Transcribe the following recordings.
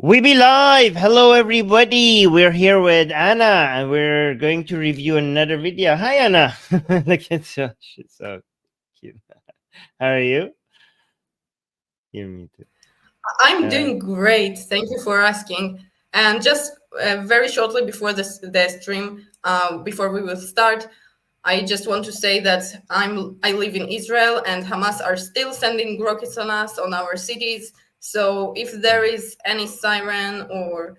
We be live. Hello, everybody. We're here with Anna, and we're going to review another video. Hi, Anna. Look at you. She's so cute. How are you? Yeah, me too. I'm doing great. Thank you for asking. And just very shortly before the stream, before we will start, I just want to say that I live in Israel, and Hamas are still sending rockets on us, on our cities. So if there is any siren or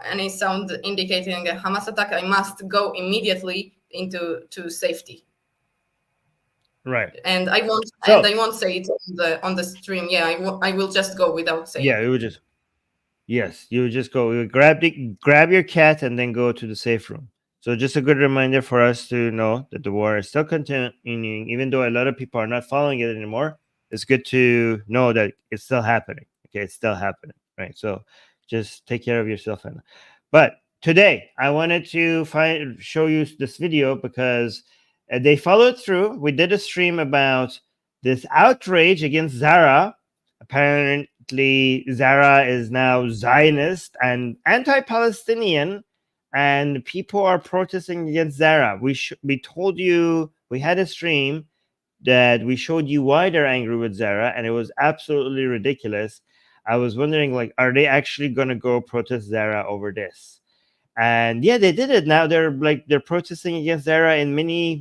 any sound indicating a Hamas attack, I must go immediately into safety. Right. And I won't say it on the stream. Yeah, I will just go without saying. Yeah, it would just. Yes, you would just go. You would grab your cat and then go to the safe room. So just a good reminder for us to know that the war is still continuing, even though a lot of people are not following it anymore. It's good to know that it's still happening. Okay, it's still happening, right? So just take care of yourself. But today I wanted to show you this video because they followed through. We did a stream about this outrage against Zara. Apparently, Zara is now Zionist and anti-Palestinian, and people are protesting against Zara. We told you, we had a stream that we showed you why they're angry with Zara, and it was absolutely ridiculous. I was wondering, like, are they actually gonna go protest Zara over this? And yeah, they did it. Now they're protesting against Zara in many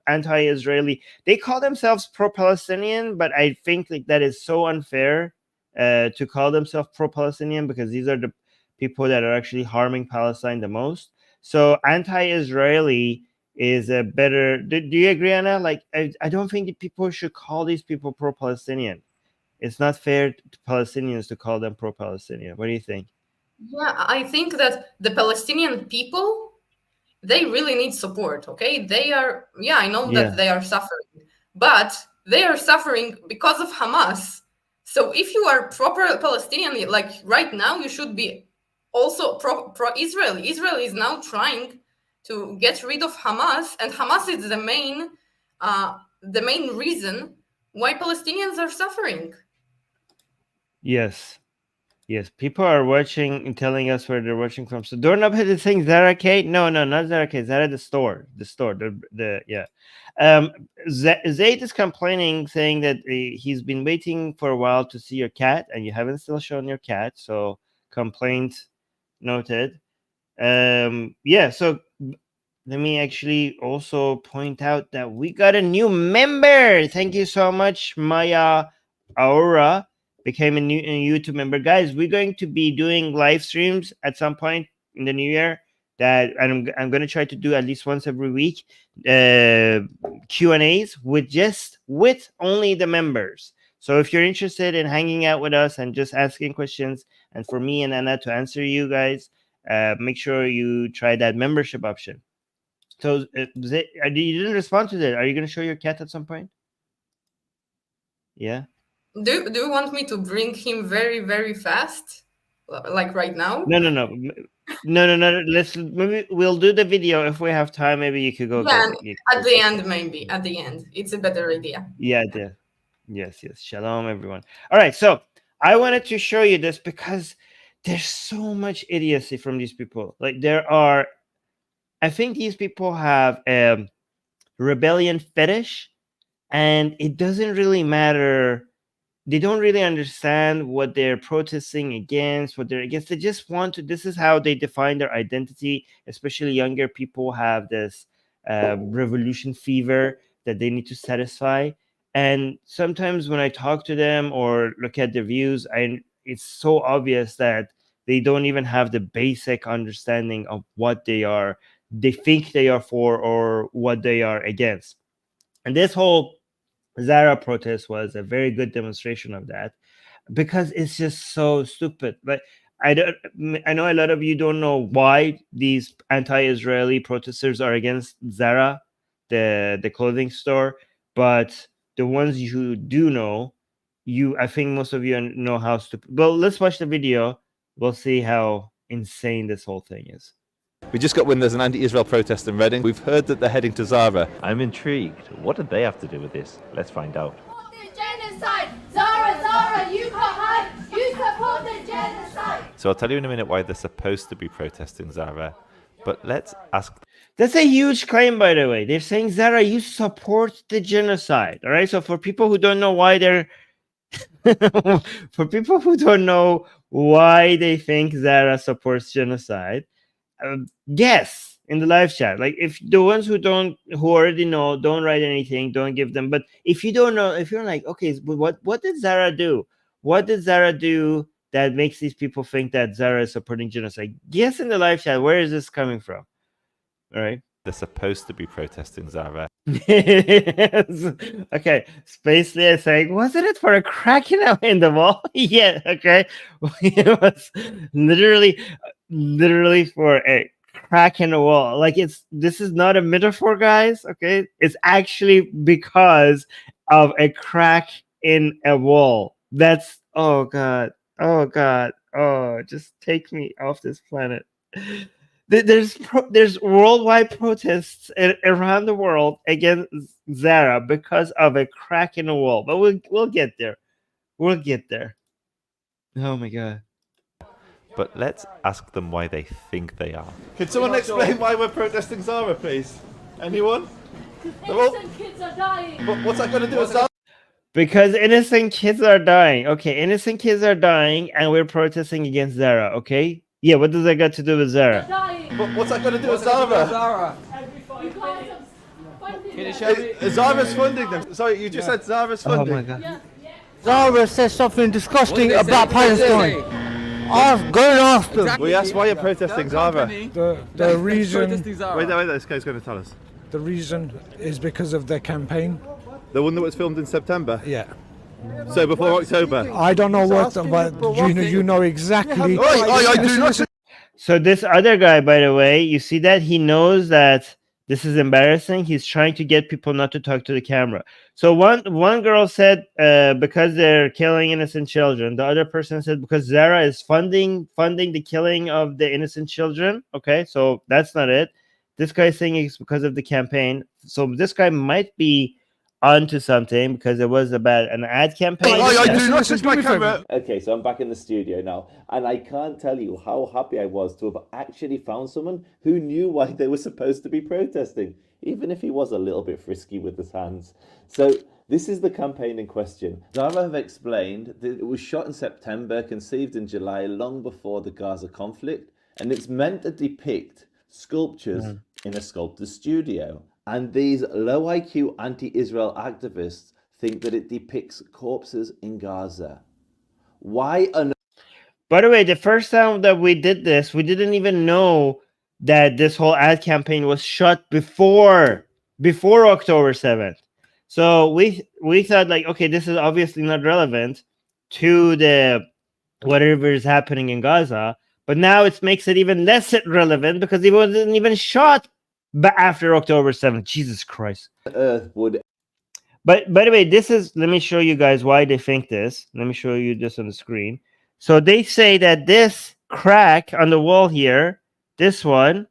anti-Israeli. They call themselves pro-Palestinian, but I think like that is so unfair to call themselves pro-Palestinian, because these are the people that are actually harming Palestine the most. So anti-Israeli is a better. Do you agree, Anna? Like, I don't think that people should call these people pro-Palestinian. It's not fair to Palestinians to call them pro-Palestinian. What do you think? Yeah, I think that the Palestinian people, they really need support, okay? They are, I know that they are suffering, but they are suffering because of Hamas. So if you are proper Palestinian, like right now, you should be also pro-Israel. Israel is now trying to get rid of Hamas, and Hamas is the main reason why Palestinians are suffering. Yes. Yes, people are watching and telling us where they're watching from. So Doorknob hit the thing, Zara K? No, not Zara K. Zara the store. Yeah. Zayd is complaining, saying that he's been waiting for a while to see your cat, and you haven't still shown your cat. So complaint noted. Yeah. So let me actually also point out that we got a new member. Thank you so much, Maya Aura. Became a new YouTube member. Guys, we're going to be doing live streams at some point in the new year that I'm going to try to do at least once every week, Q&As with only the members. So if you're interested in hanging out with us and just asking questions, and for me and Anna to answer you guys, make sure you try that membership option. So you didn't respond to that. Are you going to show your cat at some point? Yeah. Do you want me to bring him very, very fast? Like right now? No. Maybe we'll do the video if we have time. Maybe you could go. Yeah, at the end, maybe. At the end. It's a better idea. Yeah, yes. Shalom, everyone. All right, so I wanted to show you this because there's so much idiocy from these people. Like, I think these people have a rebellion fetish, and it doesn't really matter. They don't really understand what they're protesting against, what they're against. They just want to. This is how they define their identity. Especially younger people have this revolution fever that they need to satisfy. And sometimes when I talk to them or look at their views, it's so obvious that they don't even have the basic understanding of what they think they are for or what they are against. And this whole Zara protest was a very good demonstration of that, because it's just so stupid. But I know a lot of you don't know why these anti-Israeli protesters are against Zara, the clothing store, but the ones you do know, I think most of you know how stupid. Well, let's watch the video. We'll see how insane this whole thing is. We just got wind there's an anti-Israel protest in Reading. We've heard that they're heading to Zara. I'm intrigued. What did they have to do with this? Let's find out. Support the genocide! Zara, you can't hide! You support the genocide! So I'll tell you in a minute why they're supposed to be protesting, Zara. But let's ask. That's a huge claim, by the way. They're saying, Zara, you support the genocide. All right. So for people who don't know why they're for people who don't know why they think Zara supports genocide, guess in the live chat. Like, if the ones who already know, don't write anything, don't give them. But if you don't know, if you're like, okay, what did Zara do? What did Zara do that makes these people think that Zara is supporting genocide? Guess in the live chat, where is this coming from? All right. They're supposed to be protesting, Zara. Okay. Space Leia saying, wasn't it for a crack in the wall? Yeah. Okay. It was literally for a crack in the wall. Like, this is not a metaphor, guys. Okay. It's actually because of a crack in a wall. That's, oh God. Oh God. Oh, just take me off this planet. There's worldwide protests around the world against Zara because of a crack in the wall. But we'll get there. We'll get there. Oh my God. But let's ask them why they think they are. Can someone explain why we're protesting Zara, please? Anyone? Innocent kids are dying. What's that got to do with Zara? Because innocent kids are dying. Okay, innocent kids are dying, and we're protesting against Zara. Okay. Yeah, what does that got to do with Zara? What's that got to do with Zara? Zara's funding them. Sorry, you just said Zara's funding. Oh my God. Zara says something disgusting about Palestine. I'm going after them. We asked why you're protesting Zara. The reason Wait, this guy's going to tell us. the reason is because of their campaign. The one that was filmed in September? Yeah. So before October? I don't know what, but you know exactly. I do not. So this other guy, by the way, you see that he knows that this is embarrassing. He's trying to get people not to talk to the camera. So one girl said because they're killing innocent children. The other person said because Zara is funding the killing of the innocent children. Okay, so that's not it. This guy's saying it's because of the campaign. So this guy might be onto something because it was about an ad campaign. I do not touch my camera. Okay, so I'm back in the studio now, and I can't tell you how happy I was to have actually found someone who knew why they were supposed to be protesting, even if he was a little bit frisky with his hands. So this is the campaign in question. Zara have explained that it was shot in September, conceived in July, long before the Gaza conflict, and it's meant to depict sculptures in a sculptor's studio. And these low IQ anti-Israel activists think that it depicts corpses in Gaza. Why on... By the way, the first time that we did this, we didn't even know that this whole ad campaign was shot before October 7th. So we thought, like, okay, this is obviously not relevant to the whatever is happening in Gaza. But now it makes it even less relevant because it wasn't even shot after October 7th. Jesus Christ. Earth would... But by the way, let me show you guys why they think this. Let me show you this on the screen. So they say that this crack on the wall here, this one,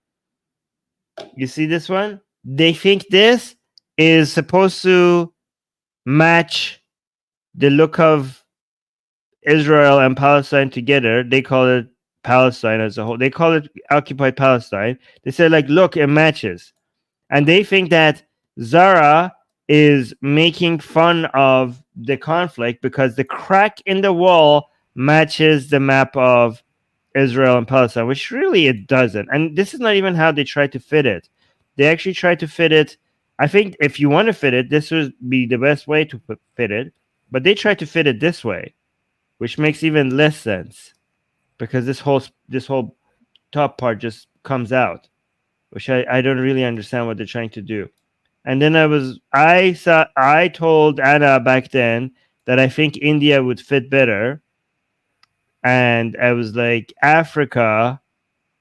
you see this one? They think this is supposed to match the look of Israel and Palestine together. They call it Palestine as a whole. They call it occupied Palestine. They say, like, look, it matches. And they think that Zara is making fun of the conflict because the crack in the wall matches the map of Israel and Palestine, which really it doesn't. And this is not even how they try to fit it. They actually try to fit it. I think if you want to fit it, this would be the best way to fit it. But they try to fit it this way, which makes even less sense. Because this whole top part just comes out, which I don't really understand what they're trying to do. And then I told Anna back then that I think India would fit better, and I was like, Africa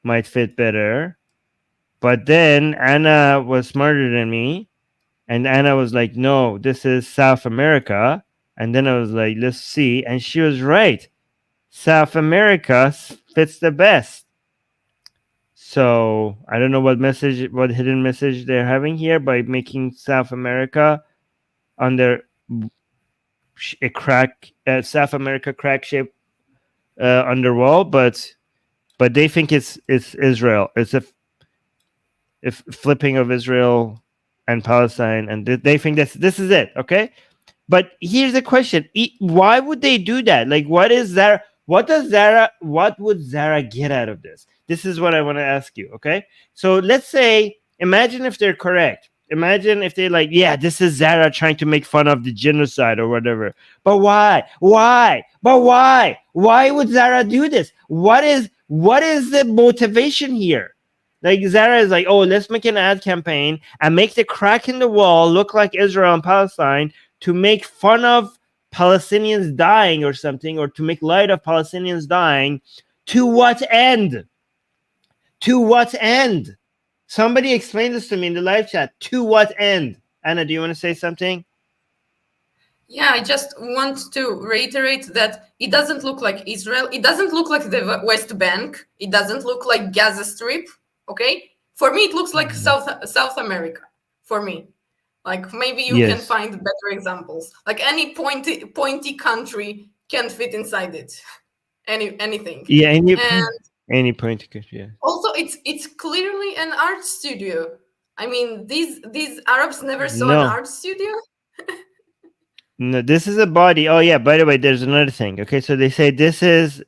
might fit better. But then Anna was smarter than me, and Anna was like, no, this is South America. And then I was like, let's see, and she was right. South America fits the best. So I don't know what hidden message they're having here by making South America under a crack, South America crack shape underwall. But but they think it's Israel. It's a if flipping of Israel and Palestine, and they think this is it. Okay, but here's the question: why would they do that? Like, what is Zara? What would Zara get out of this? This is what I want to ask you. Okay, so let's say, imagine if they're correct. Imagine if they're like, yeah, this is Zara trying to make fun of the genocide or whatever. But why? But why? Why would Zara do this? What is the motivation here? Like, Zara is like, oh, let's make an ad campaign and make the crack in the wall look like Israel and Palestine to make fun of Palestinians dying or something, or to make light of Palestinians dying. To what end? To what end? Somebody explain this to me in the live chat. To what end? Anna, do you want to say something? Yeah, I just want to reiterate that it doesn't look like Israel. It doesn't look like the West Bank. It doesn't look like Gaza Strip. Okay? For me, it looks like South America. For me. Like, maybe you can find better examples. Like, any pointy country can fit inside it. Anything. Yeah, any pointy country, yeah. Also, it's clearly an art studio. I mean, these Arabs never saw an art studio. No, this is a body. Oh yeah, by the way, there's another thing. Okay, so they say this is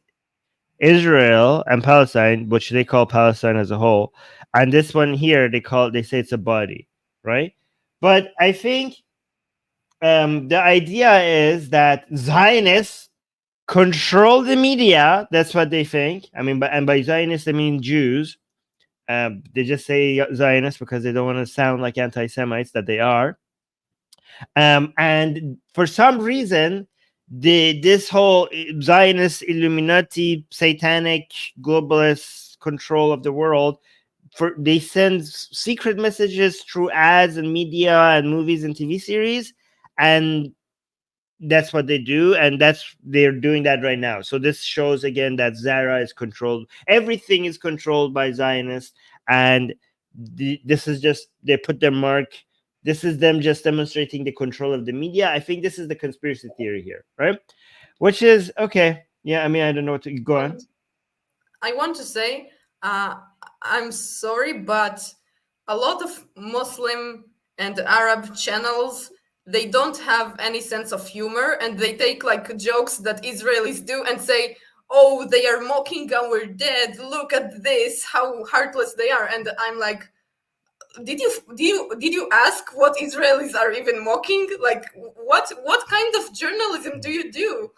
Israel and Palestine, which they call Palestine as a whole, and this one here they say it's a body, right? But I think the idea is that Zionists control the media. That's what they think. I mean, by Zionists I mean Jews. They just say Zionists because they don't want to sound like anti-Semites, that they are. And for some reason, this whole Zionist, Illuminati, satanic, globalist control of the world, they send secret messages through ads and media and movies and TV series, and that's what they do, and they're doing that right now. So this shows again that Zara is controlled. Everything is controlled by Zionists, and this is just, they put their mark. This is them just demonstrating the control of the media. I think this is the conspiracy theory here, right? Which is okay. Yeah, I mean, I don't know what to go on. I want to say, I'm sorry, but a lot of Muslim and Arab channels, they don't have any sense of humor, and they take like jokes that Israelis do and say, oh, they are mocking our dead. Look at this, how heartless they are. And I'm like, did you ask what Israelis are even mocking? Like, what kind of journalism do you do?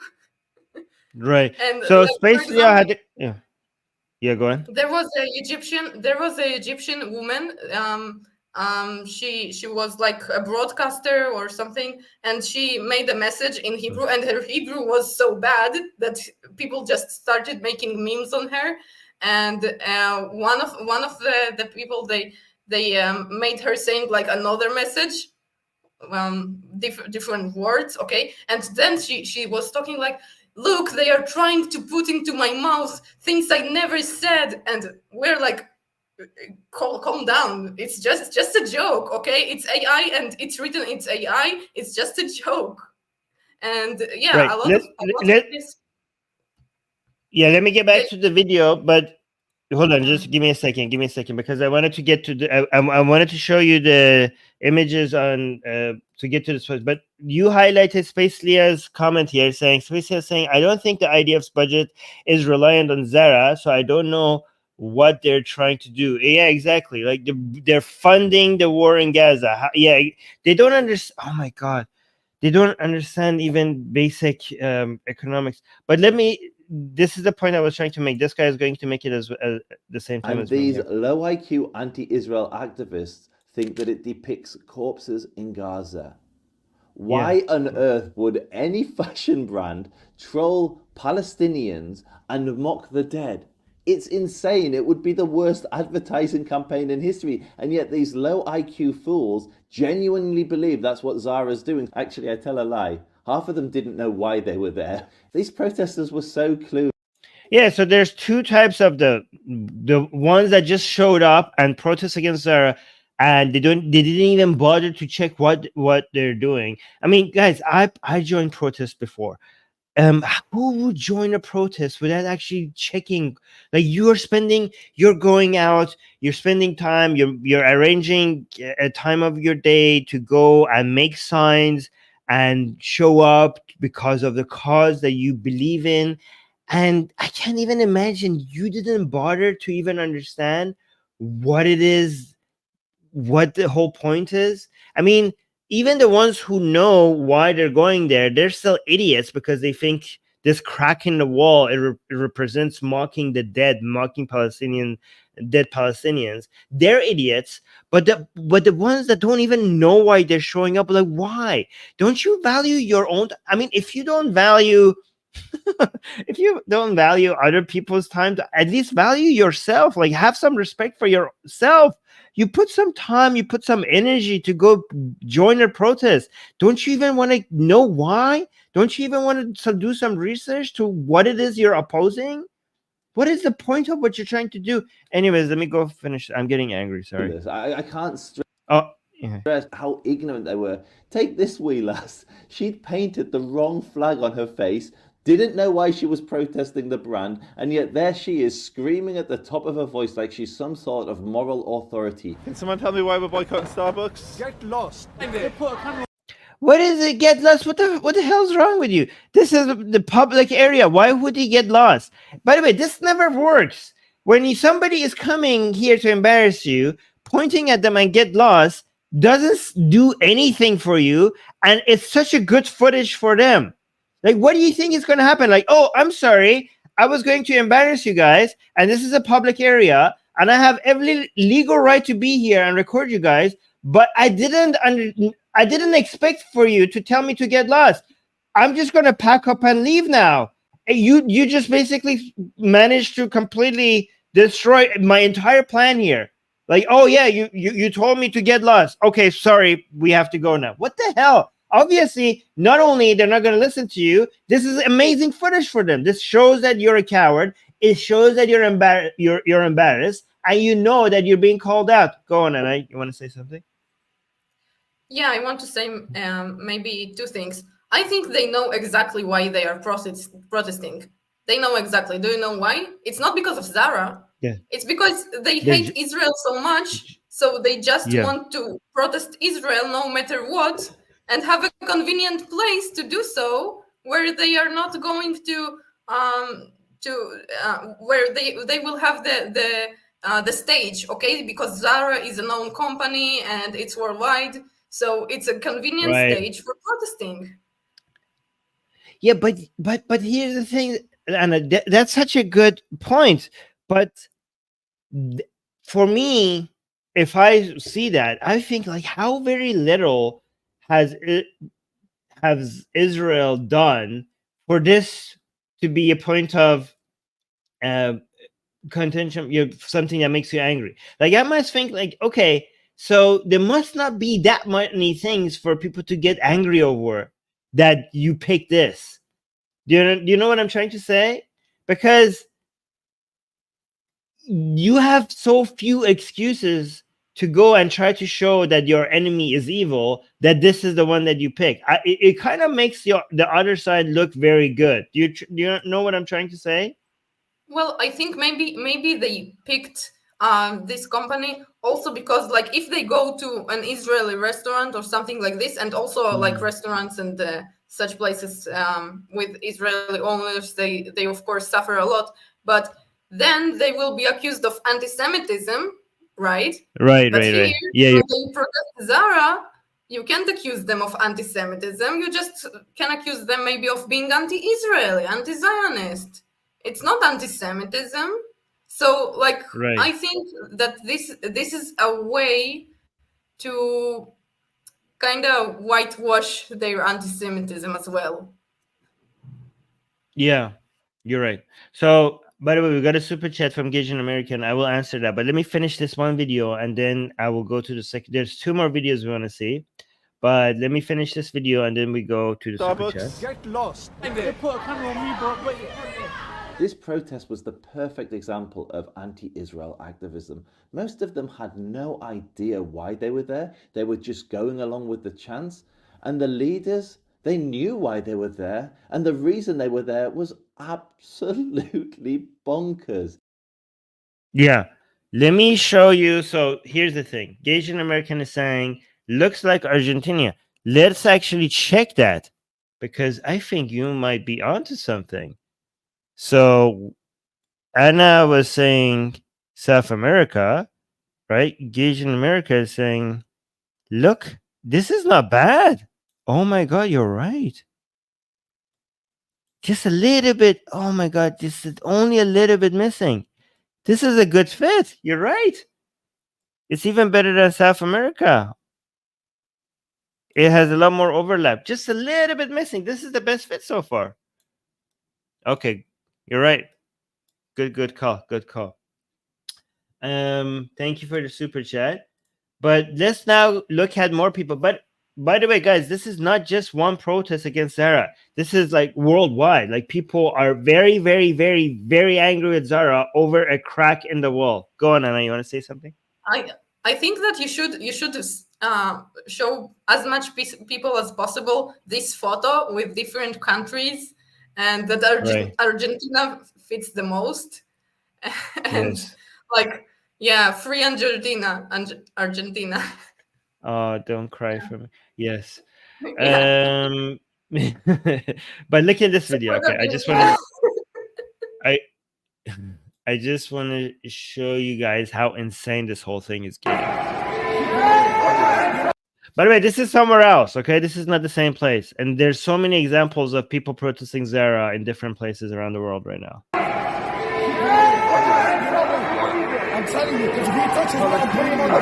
Right. And so like, basically, I had go on. There was a Egyptian woman. She was like a broadcaster or something, and she made a message in Hebrew, and her Hebrew was so bad that people just started making memes on her. And one of the people, they made her saying like another message, different words, okay? And then she was talking like, look, they are trying to put into my mouth things I never said. And we're like, calm down. It's just a joke, okay? It's AI, and it's written, it's AI. It's just a joke. And yeah, right. a lot of this. Yeah, let me get back to the video, but hold on, just give me a second, because I wanted to get to the. I wanted to show you the images on to get to this place. But you highlighted Space Leah's comment here, saying I don't think the IDF's budget is reliant on Zara, so I don't know what they're trying to do. Yeah, exactly. Like they're funding the war in Gaza. Yeah, they don't understand. Oh my God, they don't understand even basic economics. But this is the point I was trying to make. This guy is going to make it as the same time. And as these me. low IQ anti-Israel activists think that it depicts corpses in Gaza. Why on earth would any fashion brand troll Palestinians and mock the dead? It's insane. It would be the worst advertising campaign in history. And yet these low IQ fools genuinely believe that's what Zara's doing. Actually, I tell a lie. Half of them didn't know why they were there. These protesters were so clueless. Yeah, so there's two types of the ones that just showed up and protest against Zara, and they didn't even bother to check what they're doing. I mean, guys, I joined protests before. who would join a protest without actually checking? Like you're going out, you're spending time, you're arranging a time of your day to go and make signs and show up because of the cause that you believe in. And I can't even imagine you didn't bother to even understand what it is, what the whole point is. I mean, even the ones who know why they're going there, they're still idiots because they think this crack in the wall, it represents mocking the dead, mocking dead Palestinians. They're idiots. But the ones that don't even know why they're showing up, like, why don't you value your own? I mean, if you don't value if you don't value other people's time, at least value yourself. Like, have some respect for yourself. You put some time, you put some energy to go join a protest. Don't you even want to know why? Don't you even want to do some research to what it is you're opposing? What is the point of what you're trying to do? Anyways, let me go finish. I'm getting angry. Sorry. I can't stress Yeah. how ignorant they were. Take this wee lass. She'd painted the wrong flag on her face, didn't know why she was protesting the brand, and yet there she is screaming at the top of her voice like she's some sort of moral authority. Can someone tell me why we're boycotting Starbucks? Get lost. What is it? Get lost? What the hell's wrong with you? This is the public area. Why would he get lost? By the way, this never works. When somebody is coming here to embarrass you, pointing at them and get lost doesn't do anything for you, and it's such a good footage for them. Like, what do you think is going to happen? Like, oh, I'm sorry, I was going to embarrass you guys, and this is a public area, and I have every legal right to be here and record you guys, but I didn't expect for you to tell me to get lost. I'm just going to pack up and leave now. You just basically managed to completely destroy my entire plan here. Like, oh yeah, you told me to get lost. Okay, sorry, we have to go now. What the hell? Obviously, not only they're not going to listen to you, this is amazing footage for them. This shows that you're a coward. It shows that you're embarrassed, and you know that you're being called out. Go on, Anna. You want to say something? Yeah, I want to say maybe two things. I think they know exactly why they are protesting. They know exactly. Do you know why? It's not because of Zara. Yeah. It's because they hate Israel so much, so they just want to protest Israel no matter what, and have a convenient place to do so, where they are not going to where they will have the stage, okay? Because Zara is a known company and it's worldwide, so it's a convenient stage for protesting. Yeah, but here's the thing, Anna. That's such a good point. But for me, if I see that, I think, like, how very little has Israel done for this to be a point of contention, something that makes you angry. Like, I must think, like, okay, so there must not be that many things for people to get angry over that you pick this. Do you know what I'm trying to say? Because you have so few excuses to go and try to show that your enemy is evil, that this is the one that you pick. It kind of makes the other side look very good. Do you know what I'm trying to say? Well, I think maybe they picked this company also because, like, if they go to an Israeli restaurant or something like this, and also like restaurants and such places with Israeli owners, they of course suffer a lot, but then they will be accused of anti-Semitism, right? Right. Here, Yeah. when they protest Zara, you can't accuse them of anti-Semitism. You just can accuse them maybe of being anti-Israeli, anti-Zionist. It's not anti-Semitism. So, like, I think that this is a way to kind of whitewash their anti-Semitism as well. Yeah, you're right. So, by the way, we got a super chat from Gagin American. I will answer that, but let me finish this one video and then I will go to the second. There's 2 more videos we want to see, but let me finish this video and then we go to the super chat. Get lost. This protest was the perfect example of anti-Israel activism. Most of them had no idea why they were there. They were just going along with the chants. And the leaders, They knew why they were there, and the reason they were there was absolutely bonkers. Yeah. Let me show you. So here's the thing. Asian American is saying, looks like Argentina. Let's actually check that, because I think you might be onto something. So Anna was saying South America, right? Asian America is saying, look, this is not bad. Oh my God, you're right. Just a little bit. Oh my God, this is only a little bit missing. This is a good fit. You're right. It's even better than South America. It has a lot more overlap. Just a little bit missing. This is the best fit so far. Okay, you're right. Good call. Good call. Thank you for the super chat. But let's now look at more people. But by the way, guys, this is not just one protest against Zara. This is like worldwide. Like people are very, very, very, very angry with Zara over a crack in the wall. Go on, Anna. You want to say something? I think that you should show as much people as possible this photo with different countries, and that Argentina fits the most. And Yes. like, yeah, free Argentina. Oh, don't cry for me. Yes. Yeah. But look at this video. Okay, I just want to I just want to show you guys how insane this whole thing is getting. By the way, this is somewhere else, okay? This is not the same place. And there's so many examples of people protesting Zara in different places around the world right now. I'm telling you, because if he touches me, I'm putting him on the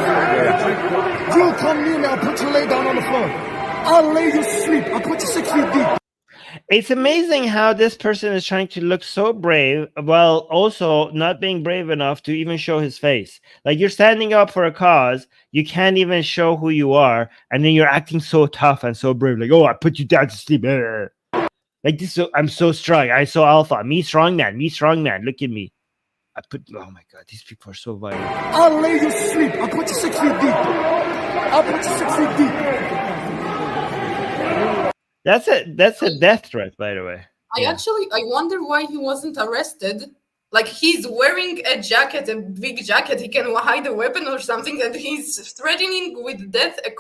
floor. You come near me, I'll put you lay down on the floor. I'll lay you sleep. I'll put you 6 feet deep. It's amazing how this person is trying to look so brave while also not being brave enough to even show his face. Like, you're standing up for a cause, you can't even show who you are, and then you're acting so tough and so brave. Like, oh, I put you down to sleep. Like this, I'm so strong. I so alpha. Me strong man. Look at me. Oh my God, these people are so violent. I'll lay you sleep. I'll put you 6 feet deep. I'll put you 6 feet deep. That's a death threat, by the way. I wonder why he wasn't arrested. Like, he's wearing a jacket, a big jacket. He can hide a weapon or something, and he's threatening with death a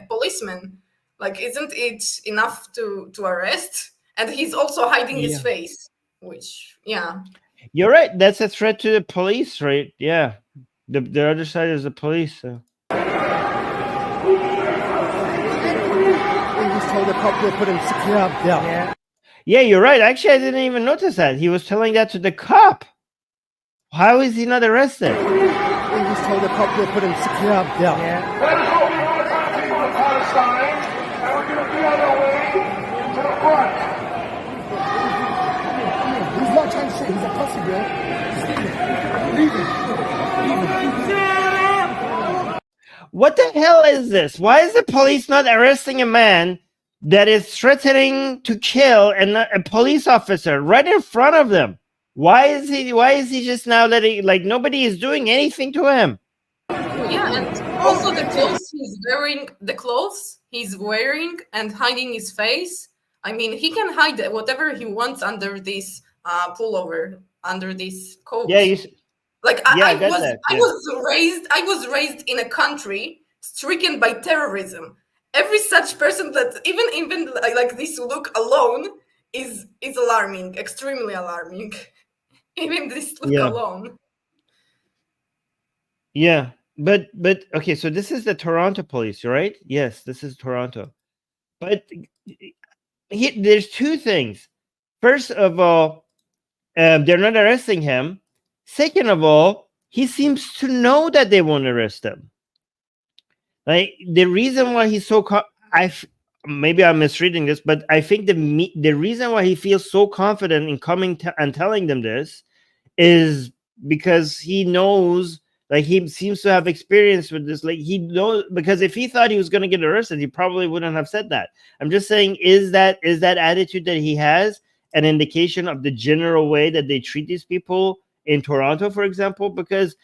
policeman. Like, isn't it enough to arrest? And he's also hiding his face, which, yeah. You're right. That's a threat to the police, right? Yeah. The other side is the police. So. Told the cop to put him 6 feet up. Yeah, you're right. Actually, I didn't even notice that. He was telling that to the cop. How is he not arrested? He just told the cop to put him 6 feet up. That is what we are attacking with Palestine, and we're going to be on our way to the front. He's not trying to say he's a pussy, bro. Leave him. What the hell is this? Why is the police not arresting a man that is threatening to kill a police officer right in front of them? Why is he just now letting, like, nobody is doing anything to him? Yeah, and also the clothes he's wearing and hiding his face. I mean, he can hide whatever he wants under this pullover, under this coat. Yeah, I was raised in a country stricken by terrorism. Every such person that even like this look alone is alarming, extremely alarming. Even this look alone. Yeah, but okay, so this is the Toronto police, right? Yes, this is Toronto. But there's two things. First of all, they're not arresting him. Second of all, he seems to know that they won't arrest him. Like, the reason why he's so maybe I'm misreading this, but I think the reason why he feels so confident in coming and telling them this is because he knows, like, he seems to have experience with this. Like, he knows, because if he thought he was going to get arrested, he probably wouldn't have said that. I'm just saying, is that attitude that he has an indication of the general way that they treat these people in Toronto, for example? Because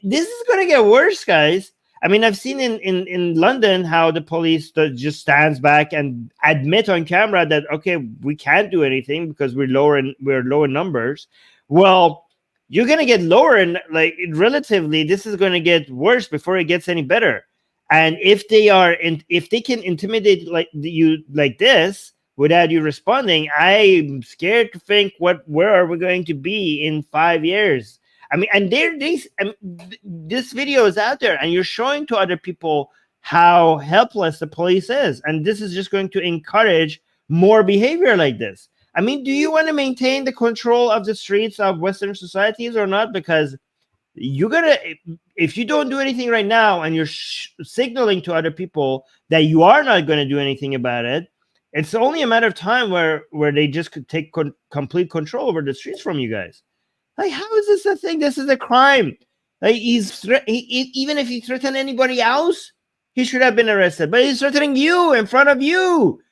this is going to get worse, guys. I mean, I've seen in London how the police just stands back and admit on camera that, okay, we can't do anything because we're low in numbers. Well, you're going to get lower, and like relatively, this is going to get worse before it gets any better. And if they can intimidate you like this without you responding, I'm scared to think where are we going to be in 5 years. I mean, and this video is out there, and you're showing to other people how helpless the police is, and this is just going to encourage more behavior like this. I mean, do you want to maintain the control of the streets of Western societies or not? Because if you don't do anything right now, and you're signaling to other people that you are not going to do anything about it, it's only a matter of time where they just could take complete control over the streets from you guys. Like, how is this a thing? This is a crime. Like, even if he threatened anybody else, he should have been arrested. But he's threatening you in front of you.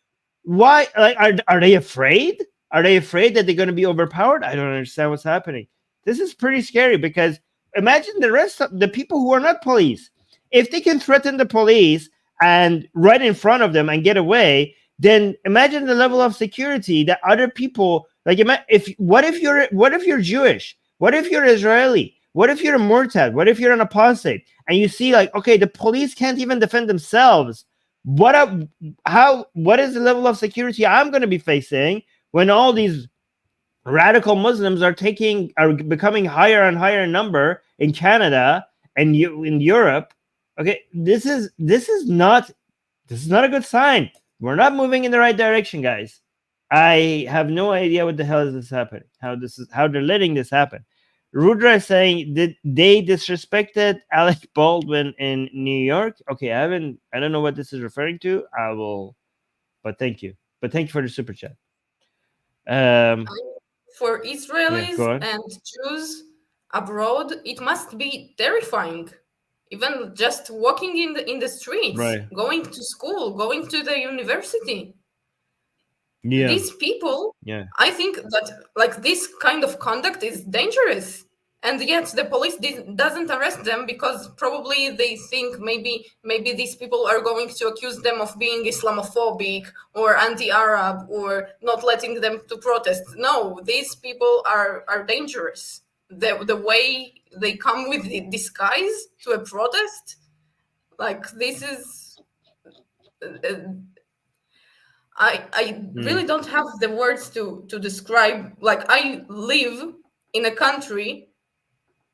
Why? Like, are they afraid? Are they afraid that they're going to be overpowered? I don't understand what's happening. This is pretty scary, because imagine the rest of the people who are not police. If they can threaten the police and right in front of them and get away, then imagine the level of security that other people. Like, what if you're Jewish? What if you're Israeli? What if you're a Murtad? What if you're an apostate? And you see, like, okay, the police can't even defend themselves. What is the level of security I'm going to be facing when all these radical Muslims are becoming higher and higher in number in Canada and in Europe? Okay, this is not a good sign. We're not moving in the right direction, guys. I have no idea what the hell is this happening. How they're letting this happen. Rudra is saying that they disrespected Alec Baldwin in New York. Okay, I don't know what this is referring to. I will, but thank you. But thank you for the super chat. For Israelis and Jews abroad, it must be terrifying. Even just walking in the streets, right, going to school, going to the university. Yeah. These people, I think that like this kind of conduct is dangerous, and yet the police doesn't arrest them because probably they think maybe these people are going to accuse them of being Islamophobic or anti-Arab or not letting them to protest. No, these people are dangerous. The way they come with the disguise to a protest, like this is. I really don't have the words to describe. Like, I live in a country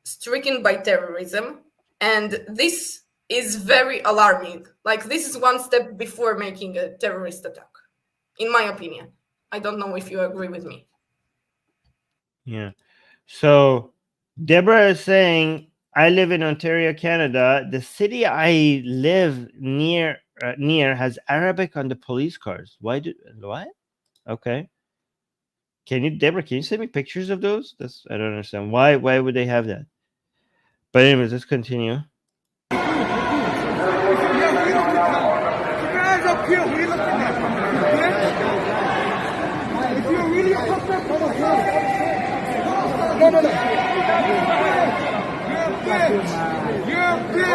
stricken by terrorism, and this is very alarming. Like, this is one step before making a terrorist attack, in my opinion. I don't know if you agree with me. Yeah. So Deborah is saying, I live in Ontario, Canada. The city I live near has Arabic on the police cars. What? Okay. Deborah, can you send me pictures of those? I don't understand. Why would they have that? But anyways, let's continue.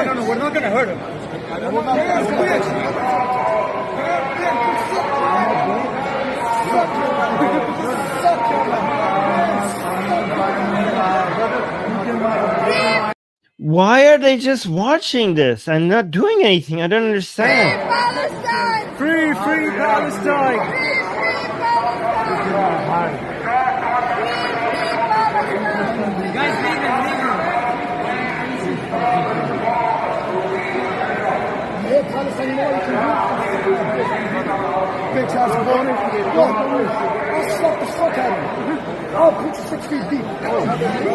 No, we're not gonna hurt him. Why are they just watching this and not doing anything? I don't understand. Free Palestine! Guys, leave him. Hey, Palestine, you know what you can do? Bitch ass boy. I'll slap the fuck out of you. I'll put you 6 feet deep.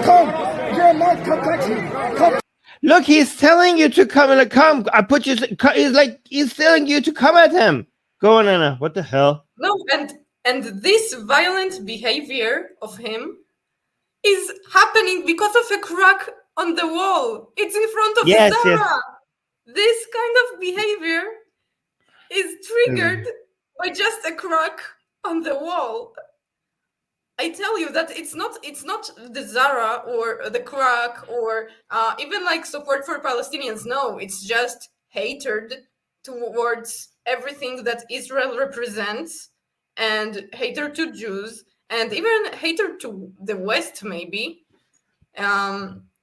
Come! You're my protection. Come! Look, he's telling you to come. Come. I put you. He's telling you to come at him. Go on, Anna. What the hell? No, and this violent behavior of him is happening because of a crack on the wall. It's in front of Zara. Yes. This kind of behavior is triggered by just a crack on the wall. I tell you that it's not the Zara or the crack or even like support for Palestinians. No, it's just hatred towards everything that Israel represents, and hatred to Jews, and even hatred to the West, maybe.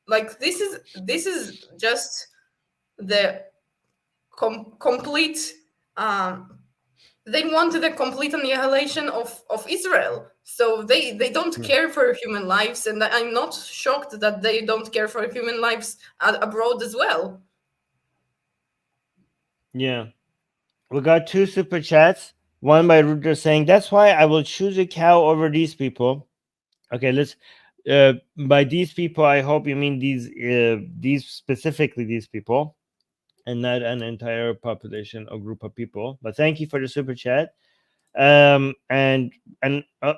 Like this is just the complete. They want the complete annihilation of Israel. So they don't care for human lives, and I'm not shocked that they don't care for human lives abroad as well. Yeah. We got 2 super chats. One by Rudra saying, "That's why I will choose a cow over these people." Okay, let's by these people, I hope you mean these specifically these people, and not an entire population or group of people. But thank you for the super chat. And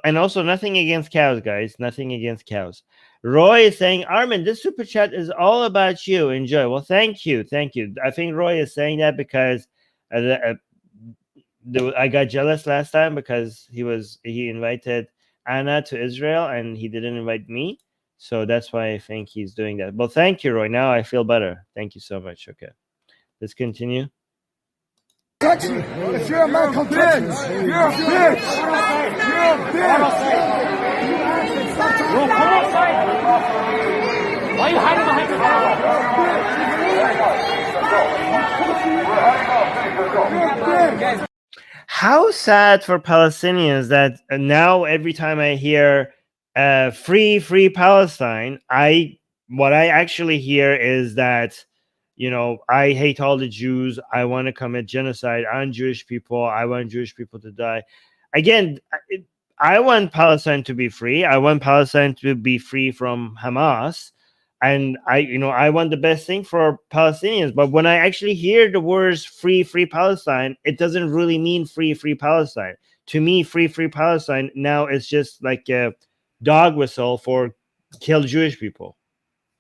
also nothing against cows, guys. Nothing against cows. Roy is saying, Armin, this super chat is all about you. Enjoy. Well, thank you. I think Roy is saying that because I got jealous last time because he invited Anna to Israel and he didn't invite me. So that's why I think he's doing that. Well, thank you, Roy. Now I feel better. Thank you so much. Okay, let's continue. Touch me. If you're a man, come touch me. You're a bitch. You're a bitch. Why are you hiding behind the wall? How sad for Palestinians that now every time I hear free Palestine, what I actually hear is that, you know, I hate all the Jews. I want to commit genocide on Jewish people. I want Jewish people to die. Again, I want Palestine to be free. I want Palestine to be free from Hamas. And I want the best thing for Palestinians. But when I actually hear the words free Palestine, it doesn't really mean free Palestine. To me, free Palestine now is just like a dog whistle for kill Jewish people.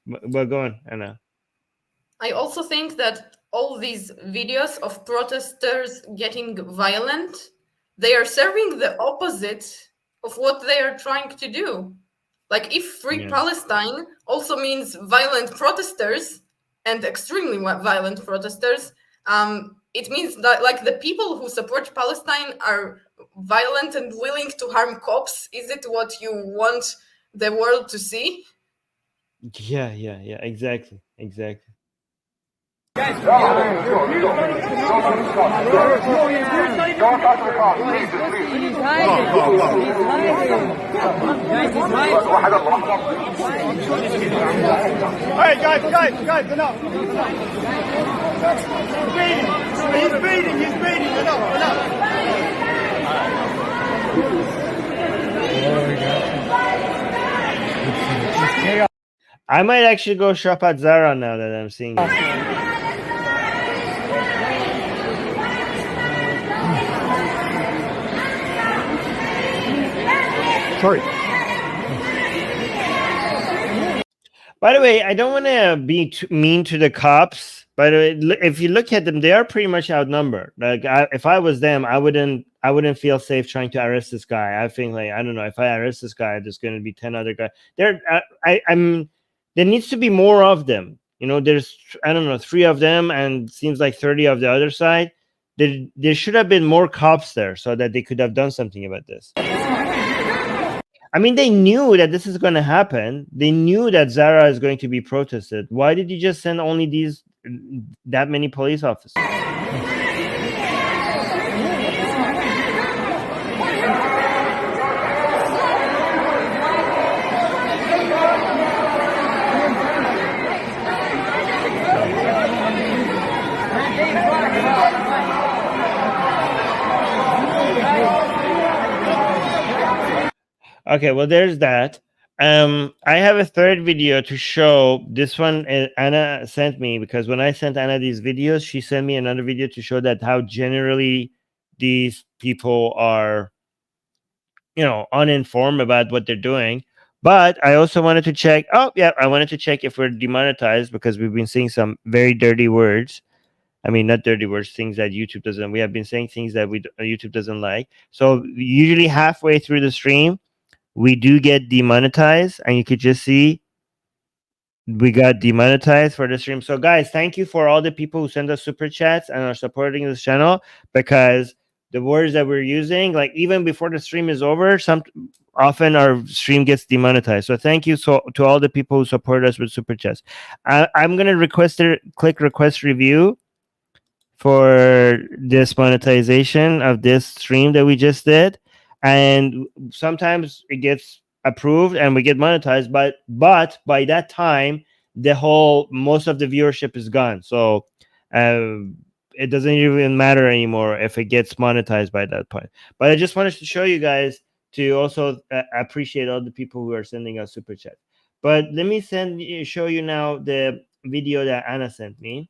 But go on, Anna. I also think that all these videos of protesters getting violent, they are serving the opposite of what they are trying to do. Like, if free Palestine also means violent protesters and extremely violent protesters, it means that, like, the people who support Palestine are violent and willing to harm cops. Is it what you want the world to see? Yeah, exactly. Guys, don't touch the car, please. He's hiding. All right, guys, enough. He's beating, enough. I might actually go shop at Zara now that I'm seeing it. Sorry. By the way, I don't want to be too mean to the cops. By the way, if you look at them, they are pretty much outnumbered. Like, if I was them, I wouldn't feel safe trying to arrest this guy. I think, like, I don't know, if I arrest this guy, there's going to be 10 other guys. There needs to be more of them. You know, there's, I don't know, 3 of them, and seems like 30 of the other side. There should have been more cops there so that they could have done something about this. I mean, they knew that this is going to happen. They knew that Zara is going to be protested. Why did you just send only that many police officers? Okay, well, there's that. I have a third video to show. This one Anna sent me, because when I sent Anna these videos, she sent me another video to show that how generally these people are, uninformed about what they're doing. But I also wanted to check. I wanted to check if we're demonetized, because we've been seeing some very dirty words. I mean, not dirty words, things that YouTube doesn't. We have been saying things that YouTube doesn't like. So usually halfway through the stream, we do get demonetized, and you could just see we got demonetized for the stream. So guys, thank you for all the people who send us super chats and are supporting this channel, because the words that we're using, like even before the stream is over, often our stream gets demonetized. So thank you to all the people who support us with super chats. I'm gonna click request review for this monetization of this stream that we just did, and sometimes it gets approved and we get monetized, but by that time most of the viewership is gone, so it doesn't even matter anymore if it gets monetized by that point. But I just wanted to show you guys to also appreciate all the people who are sending us super chat. But let me show you now the video that Anna sent me.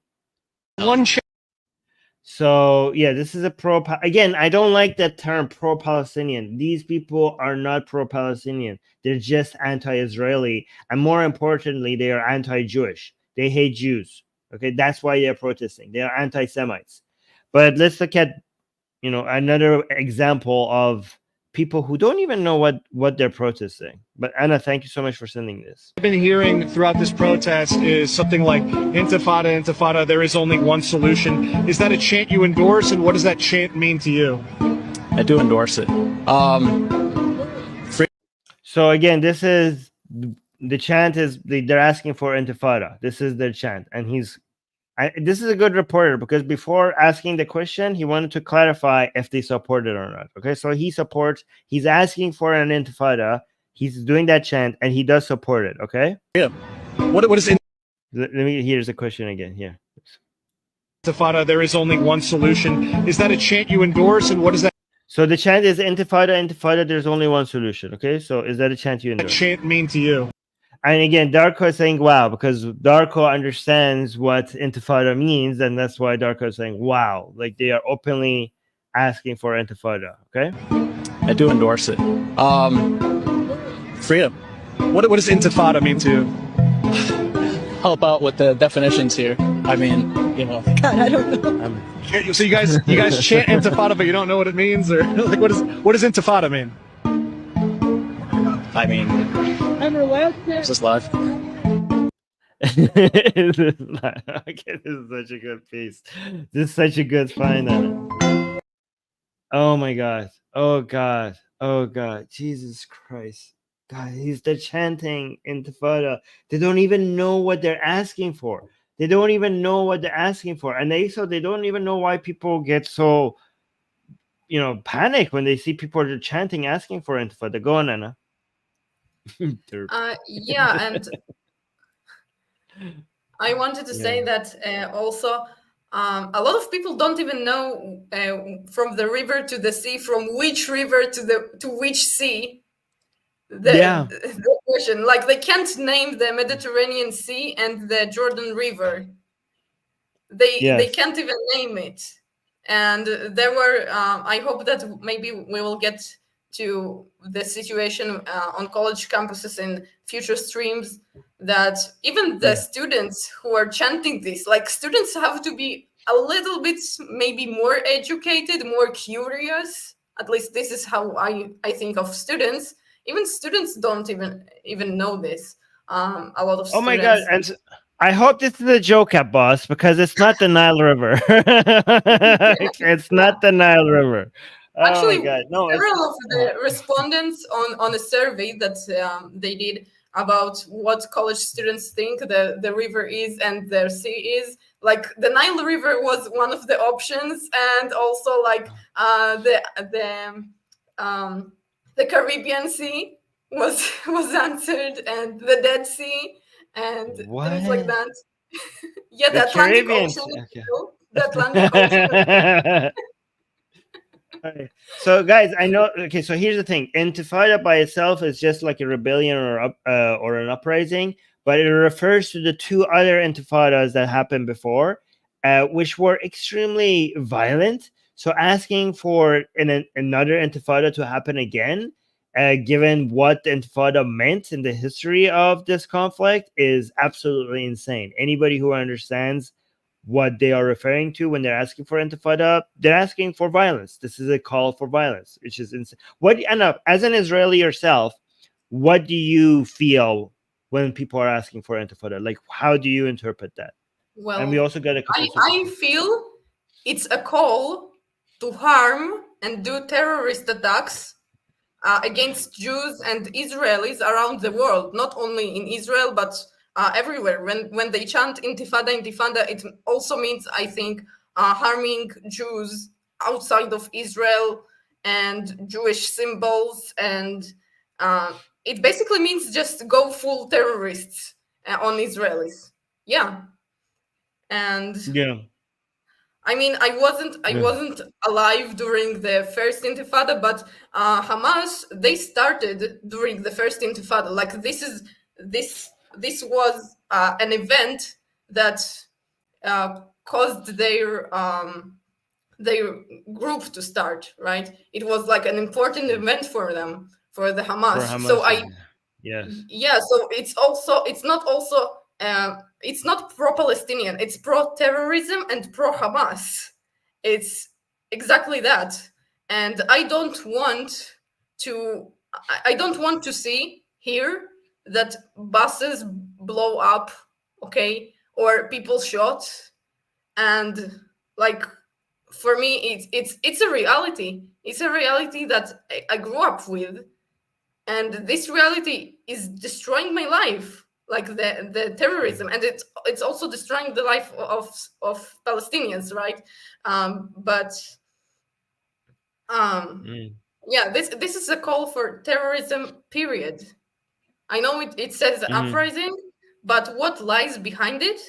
So yeah, this is a again, I don't like that term pro-Palestinian. These people are not pro-Palestinian. They're just anti-Israeli, and more importantly, they are anti-Jewish. They hate Jews. Okay, that's why they're protesting. They are anti-Semites. But let's look at another example of people who don't even know what they're protesting. But Anna, thank you so much for sending this. I've been hearing throughout this protest is something like Intifada, Intifada, there is only one solution. Is that a chant you endorse, and what does that chant mean to you? I do endorse it. So again, this is the chant is they're asking for Intifada. This is their chant, and this is a good reporter, because before asking the question, he wanted to clarify if they support it or not. Okay, so he's asking for an Intifada, he's doing that chant, and he does support it. Okay, yeah. What is in? Here's the question again. Here. Intifada, there is only one solution. Is that a chant you endorse, and what does that? So the chant is Intifada, Intifada, there's only one solution. Okay, so is that a chant you endorse? What does that chant mean to you? And again, Darko is saying wow, because Darko understands what Intifada means, and that's why Darko is saying wow. Like, they are openly asking for Intifada. Okay, I do endorse it. Freedom. What does Intifada mean to you? Help out with the definitions here. I mean, God, I don't know. So you guys chant Intifada, but you don't know what it means, or like what does Intifada mean? I mean, is this live? Okay, this is such a good piece. This is such a good find on it. Oh my God. Oh God. Oh God. Jesus Christ. God, they're chanting Intifada. They don't even know what they're asking for. They don't even know what they're asking for. And they don't even know why people get so, panic when they see people chanting, asking for Intifada. Go on, Anna. Yeah, and I wanted to say that also a lot of people don't even know from the river to the sea, from which river to which sea. The question, like, they can't name the Mediterranean Sea and the Jordan River. They can't even name it. And there were I hope that maybe we will get to the situation on college campuses in future streams, that even the students who are chanting this, like, students have to be a little bit maybe more educated, more curious. At least this is how I think of students. Even students don't even know this. A lot of students. Oh my God. And I hope this is a joke at boss, because it's not the Nile River. It's not the Nile River. Actually, oh my God. No, several of the respondents on a survey that they did about what college students think the river is and their sea is, like, the Nile River was one of the options, and also like the Caribbean Sea was answered, and the Dead Sea, and things like that. Yeah, the Atlantic Ocean. Okay. The Atlantic Ocean. Okay. So guys, I know. Okay, so here's the thing: Intifada by itself is just like a rebellion or an uprising, but it refers to the two other Intifadas that happened before, which were extremely violent. So asking for another Intifada to happen again, given what the Intifada meant in the history of this conflict, is absolutely insane. Anybody who understands what they are referring to when they're asking for Intifada, they're asking for violence. This is a call for violence, which is insane. As an Israeli yourself, what do you feel when people are asking for intifada? Like, how do you interpret that? Well, and we also got a couple. I feel it's a call to harm and do terrorist attacks against Jews and Israelis around the world, not only in Israel but everywhere. When they chant intifada, intifada, it also means, I think, harming Jews outside of Israel and Jewish symbols, and it basically means just go full terrorists on Israelis. Yeah. And Yeah. I mean, I wasn't alive during the first Intifada, but Hamas, they started during the first Intifada. Like this was an event that caused their group to start. Right? It was like an important event for them, for the Hamas. So yes. Yeah, so it's not pro-Palestinian, it's pro-terrorism and pro-Hamas. It's exactly that. And I don't want to see here that buses blow up, okay, or people shot. And like, for me, it's a reality. It's a reality that I grew up with, and this reality is destroying my life, like the terrorism, and it's also destroying the life of Palestinians, right? Yeah, this is a call for terrorism, period. I know it says uprising, but what lies behind it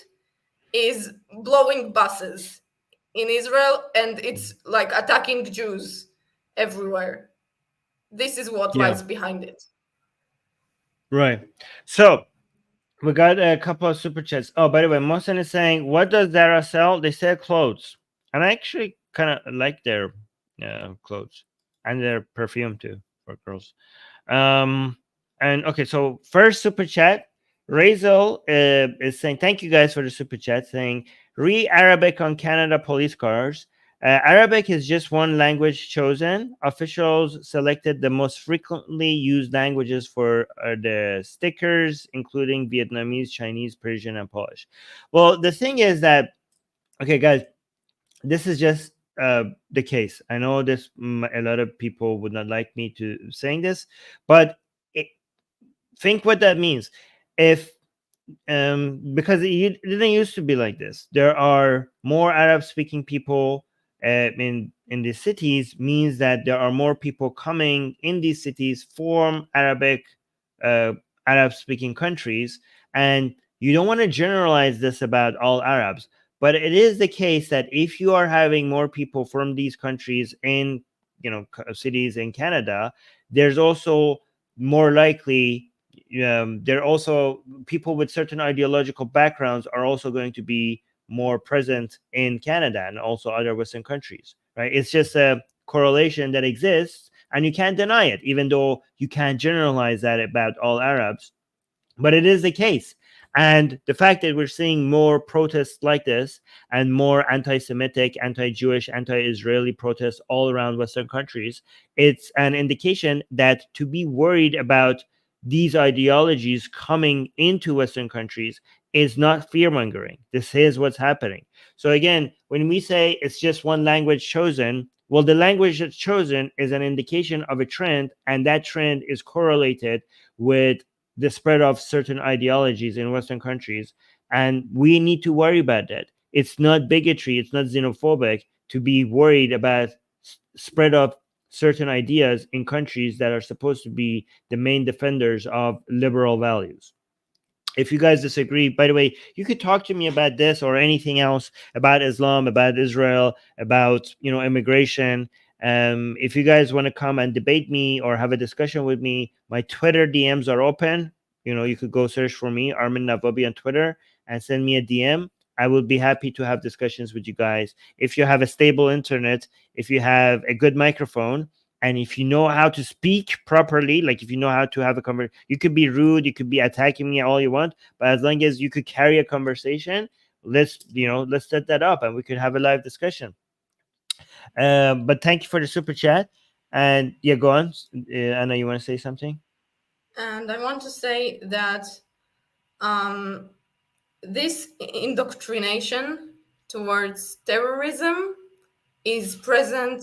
is blowing buses in Israel, and it's like attacking Jews everywhere. This is what lies behind it. Right. So we got a couple of super chats. Oh, by the way, Mohsen is saying, what does Zara sell? They sell clothes. And I actually kind of like their clothes and their perfume too for girls. And okay, so first super chat, Razel is saying, thank you guys for the super chat, saying, Arabic on Canada police cars. Arabic is just one language chosen. Officials selected the most frequently used languages for the stickers, including Vietnamese, Chinese, Persian, and Polish. Well, the thing is that, okay, guys, this is just the case. I know this, a lot of people would not like me to saying this, but think what that means. If because it didn't used to be like this. There are more Arab-speaking people in these cities, means that there are more people coming in these cities from Arab-speaking countries, and you don't want to generalize this about all Arabs, but it is the case that if you are having more people from these countries in cities in Canada, there's also more likely there are also people with certain ideological backgrounds are also going to be more present in Canada and also other Western countries, right? It's just a correlation that exists, and you can't deny it, even though you can't generalize that about all Arabs, but it is the case. And the fact that we're seeing more protests like this and more anti-Semitic, anti-Jewish, anti-Israeli protests all around Western countries, it's an indication that to be worried about these ideologies coming into Western countries is not fear-mongering. This is what's happening. So again, when we say it's just one language chosen, well, the language that's chosen is an indication of a trend, and that trend is correlated with the spread of certain ideologies in Western countries. And we need to worry about that. It's not bigotry, it's not xenophobic to be worried about spread of certain ideas in countries that are supposed to be the main defenders of liberal values. If you guys disagree, by the way, you could talk to me about this or anything else about Islam, about Israel, about immigration. If you guys want to come and debate me or have a discussion with me, my Twitter DMs are open. You could go search for me, Armin Navabi, on Twitter, and send me a DM. I will be happy to have discussions with you guys. If you have a stable internet, if you have a good microphone, and if you know how to speak properly, like if you know how to have a conversation, you could be rude, you could be attacking me all you want, but as long as you could carry a conversation, let's set that up and we could have a live discussion. But thank you for the super chat. And yeah, go on. Anna, you want to say something? And I want to say that this indoctrination towards terrorism is present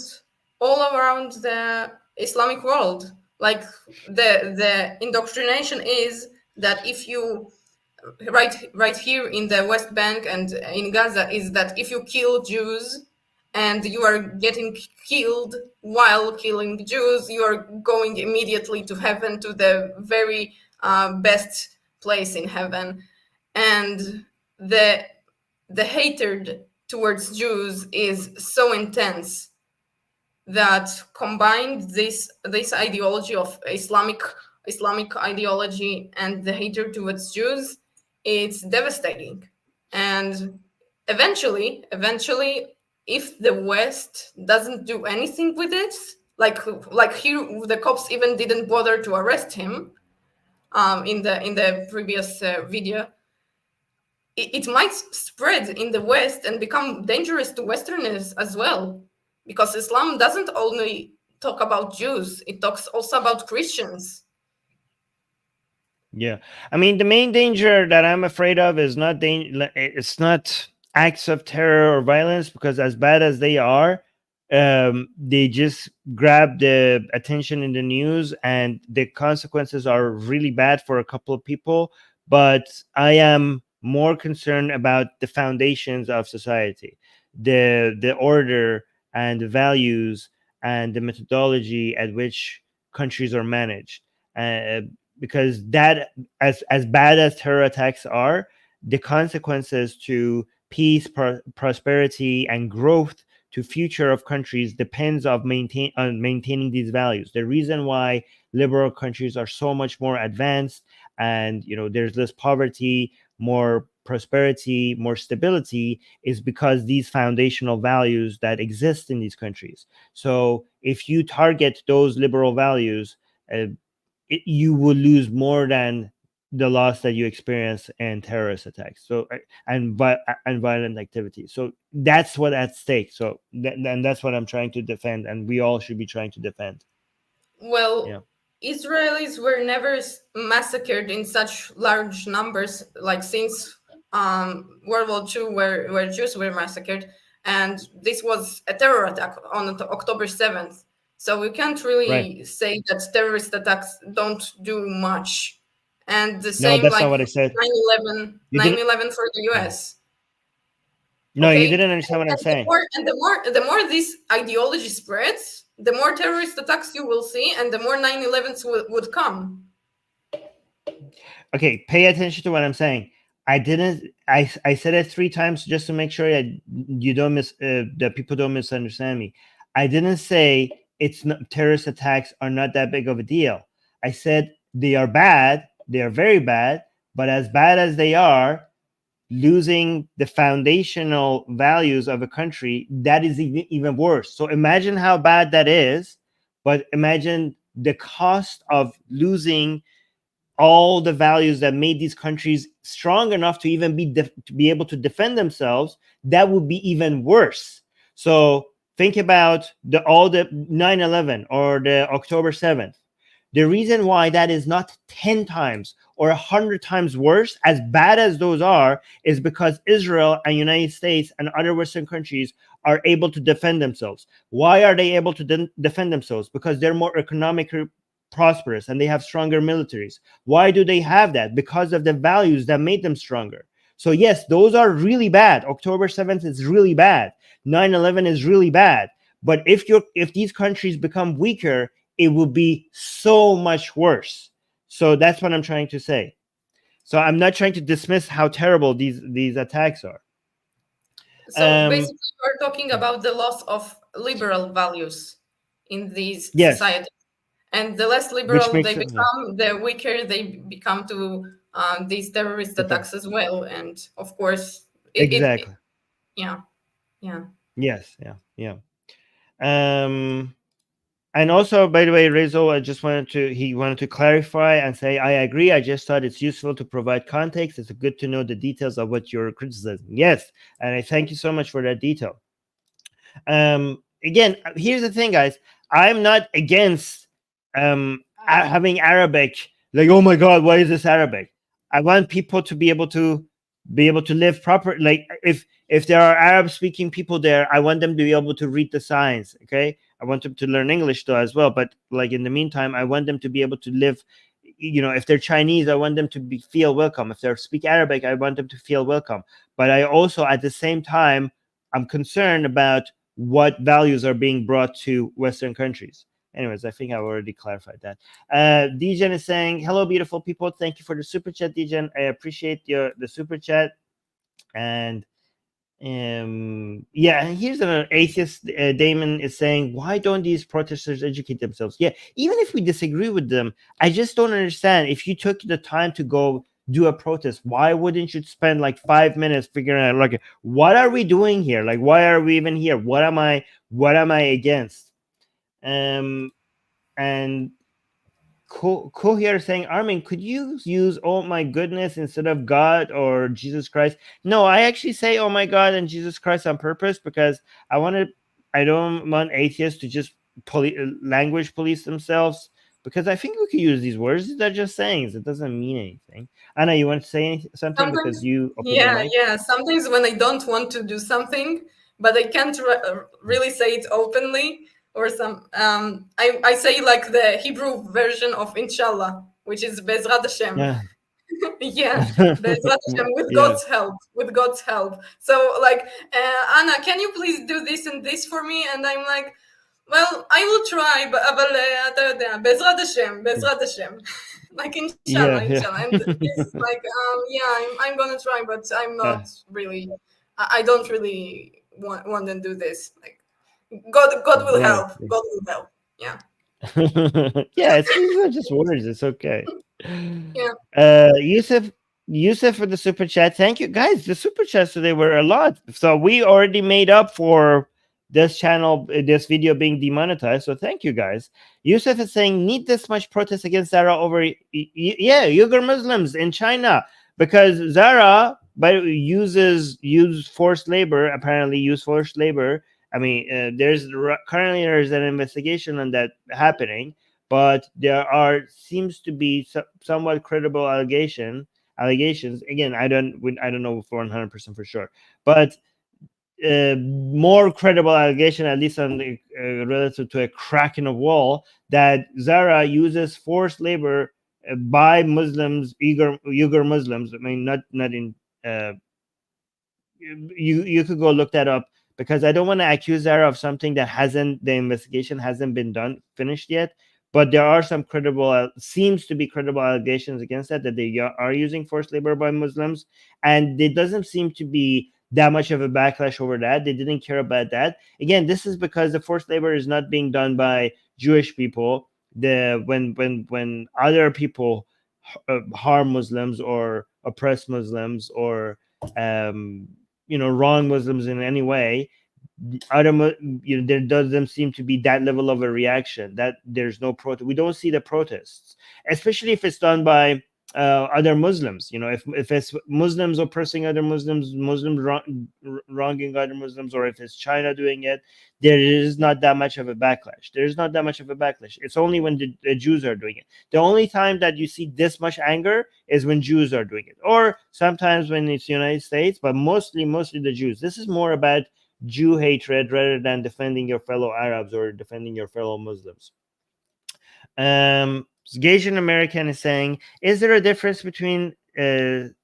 all around the Islamic world. Like the indoctrination is that if you right here in the West Bank and in Gaza is that if you kill Jews and you are getting killed while killing Jews, you are going immediately to heaven, to the very best place in heaven. And the hatred towards Jews is so intense that combined this ideology of Islamic ideology and the hatred towards Jews, it's devastating. And eventually, if the West doesn't do anything with it, like here, the cops even didn't bother to arrest him in the previous video. It might spread in the West and become dangerous to Westerners as well, because Islam doesn't only talk about Jews; it talks also about Christians. Yeah, I mean, the main danger that I'm afraid of is not it's not acts of terror or violence, because as bad as they are, they just grab the attention in the news, and the consequences are really bad for a couple of people. But I am more concerned about the foundations of society, the order and the values and the methodology at which countries are managed. Because that, as bad as terror attacks are, the consequences to peace, prosperity, and growth to future of countries depends on maintaining these values. The reason why liberal countries are so much more advanced, and there's less poverty, more prosperity, more stability, is because these foundational values that exist in these countries. So if you target those liberal values, you will lose more than the loss that you experience in terrorist attacks, and violent activity. So that's what at stake. So and that's what I'm trying to defend, and we all should be trying to defend. Well, yeah. Israelis were never massacred in such large numbers, like since World War II, where Jews were massacred, and this was a terror attack on October 7th. So we can't really say that terrorist attacks don't do much. And the same, that's not what I said. 9/11 for the US. No, okay? You didn't understand what I'm saying. The more this ideology spreads, the more terrorist attacks you will see, and the more 9/11s would come. Okay, pay attention to what I'm saying. I said it 3 times just to make sure that you don't that people don't misunderstand me. I didn't say terrorist attacks are not that big of a deal. I said they are bad. They are very bad. But as bad as they are, losing the foundational values of a country, that is even worse. So imagine how bad that is, but imagine the cost of losing all the values that made these countries strong enough to even be able to defend themselves. That would be even worse. So think about all the 9/11 or the October 7th. The reason why that is not 10 times or 100 times worse, as bad as those are, is because Israel and United States and other Western countries are able to defend themselves. Why are they able to defend themselves? Because they're more economically prosperous and they have stronger militaries. Why do they have that? Because of the values that made them stronger. So yes, those are really bad. October 7th is really bad. 9/11 is really bad. But if these countries become weaker, it will be so much worse. So that's what I'm trying to say. So I'm not trying to dismiss how terrible these attacks are. So basically, we're talking about the loss of liberal values in these societies. And the less liberal they become, the weaker they become to these terrorist attacks as well. And of course, exactly. Yeah. Yes. Yeah. And also, by the way, Rezo, he wanted to clarify and say, I agree. I just thought it's useful to provide context. It's good to know the details of what you're criticizing. Yes. And I thank you so much for that detail. Again, here's the thing, guys. I'm not against having Arabic Like, oh my God, why is this Arabic? I want people to be able to live proper. Like, if there are Arab speaking people there, I want them to be able to read the signs. Okay, I want them to learn English though as well. But like in the meantime, I want them to be able to live. If they're Chinese, I want them to feel welcome. If they speak Arabic, I want them to feel welcome. But I also, at the same time, I'm concerned about what values are being brought to Western countries. Anyways, I think I've already clarified that. Degen is saying, hello, beautiful people. Thank you for the super chat, Degen. I appreciate the super chat. And yeah, and here's another atheist. Damon is saying, why don't these protesters educate themselves? Yeah, even if we disagree with them, I just don't understand. If you took the time to go do a protest, why wouldn't you spend like 5 minutes figuring out, like, what are we doing here? Like, why are we even here? What am I against? And Cohere saying, Armin, could you use oh my goodness instead of God or Jesus Christ? No, I actually say oh my God and Jesus Christ on purpose because I don't want atheists to just language police themselves, because I think we could use these words. They're just sayings. It doesn't mean anything. Anna, you want to say something because you opened your mic? Yeah. Sometimes when I don't want to do something, but I can't really say it openly, or I say like the Hebrew version of Inshallah, which is Bezrat Hashem. Yeah. Yeah, Bezrat Hashem, with God's help. So like, Anna, can you please do this and this for me? And I'm like, well, I will try, but Bezrat Hashem. Like inshallah. And it's like, I'm gonna try, but I'm not really. I don't really want to do this. Like, God will help. God will help. Yeah. Yeah, it's just words. It's okay. Yeah. Yusuf for the super chat. Thank you, guys. The super chats today were a lot, so we already made up for this video being demonetized. So thank you, guys. Yusuf is saying, need this much protest against Zara over Uyghur Muslims in China, because Zara use forced labor. Apparently, use forced labor. I mean, there's an investigation on that happening, but there seems to be somewhat credible allegations. Again, I don't know for 100% for sure, but more credible allegation, at least on the, relative to a crack in a wall, that Zara uses forced labor by Muslims, Uyghur Muslims. I mean, not in. You could go look that up, because I don't want to accuse Zara of something that the investigation hasn't been finished yet. But there are some seems to be credible allegations against that they are using forced labor by Muslims, and it doesn't seem to be that much of a backlash over that. They didn't care about that. Again, this is because the forced labor is not being done by Jewish people. When other people harm Muslims or oppress Muslims or wrong Muslims in any way, there doesn't seem to be that level of a reaction. That there's no protest. We don't see the protests, especially if it's done by other Muslims. If it's Muslims oppressing other Muslims, wronging other Muslims, or if it's China doing it, there is not that much of a backlash. It's only when the Jews are doing it. The only time that you see this much anger is when Jews are doing it, or sometimes when it's the United States, but mostly the Jews. This is more about Jew hatred rather than defending your fellow Arabs or defending your fellow Muslims. Gasian American is saying, is there a difference between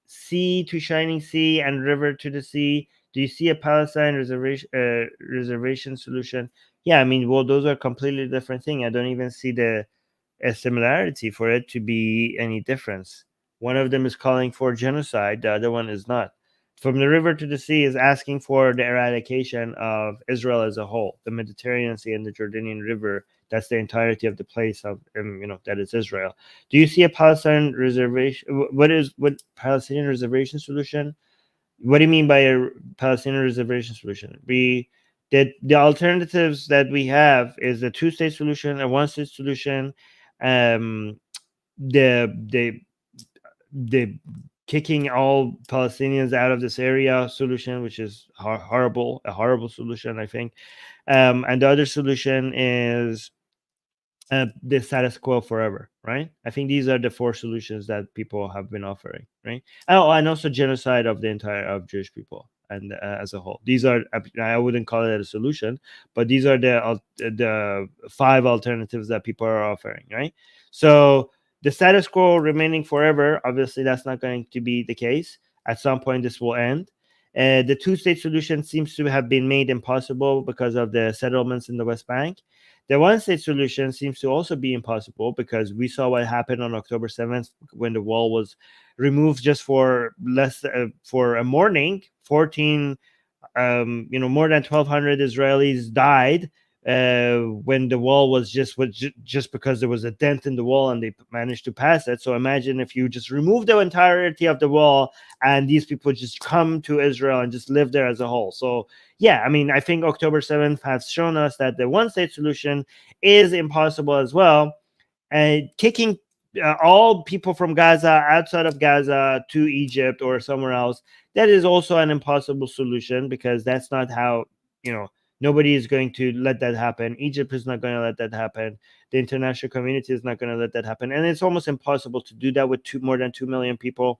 sea to shining sea and river to the sea? Do you see a Palestine reservation solution? Yeah, I mean, well, those are completely different things. I don't even see a similarity for it to be any difference. One of them is calling for genocide. The other one is not. From the river to the sea is asking for the eradication of Israel as a whole, the Mediterranean Sea and the Jordanian River. That's the entirety of the place of, that is Israel. Do you see a Palestinian reservation? What Palestinian reservation solution? What do you mean by a Palestinian reservation solution? The alternatives that we have is a two-state solution, a one-state solution, the kicking all Palestinians out of this area solution, which is a horrible solution, I think. And the other solution is the status quo forever, right? I think these are the 4 solutions that people have been offering, right? Oh, and also genocide of the entire of Jewish people and as a whole. These are, I wouldn't call it a solution, but these are the 5 alternatives that people are offering, right? So the status quo remaining forever, obviously that's not going to be the case. At some point this will end. The 2-state solution seems to have been made impossible because of the settlements in the West Bank. The 1-state solution seems to also be impossible because we saw what happened on October 7th when the wall was removed just for for a morning. 14, more than 1,200 Israelis died when the wall was just because there was a dent in the wall and they managed to pass it. So imagine if you just remove the entirety of the wall and these people just come to Israel and just live there as a whole. So yeah, I mean, I think October 7th has shown us that the 1-state solution is impossible as well. And kicking all people from Gaza, outside of Gaza, to Egypt or somewhere else, that is also an impossible solution because that's not how, nobody is going to let that happen. Egypt is not going to let that happen. The international community is not going to let that happen. And it's almost impossible to do that with more than 2 million people.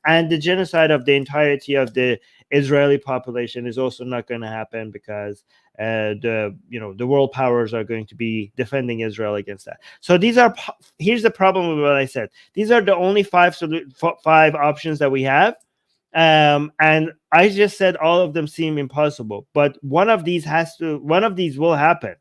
And the genocide of the entirety of the Israeli population is also not going to happen because the world powers are going to be defending Israel against that. So here's the problem with what I said. These are the only 5 options that we have. And I just said all of them seem impossible, but one of these will happen.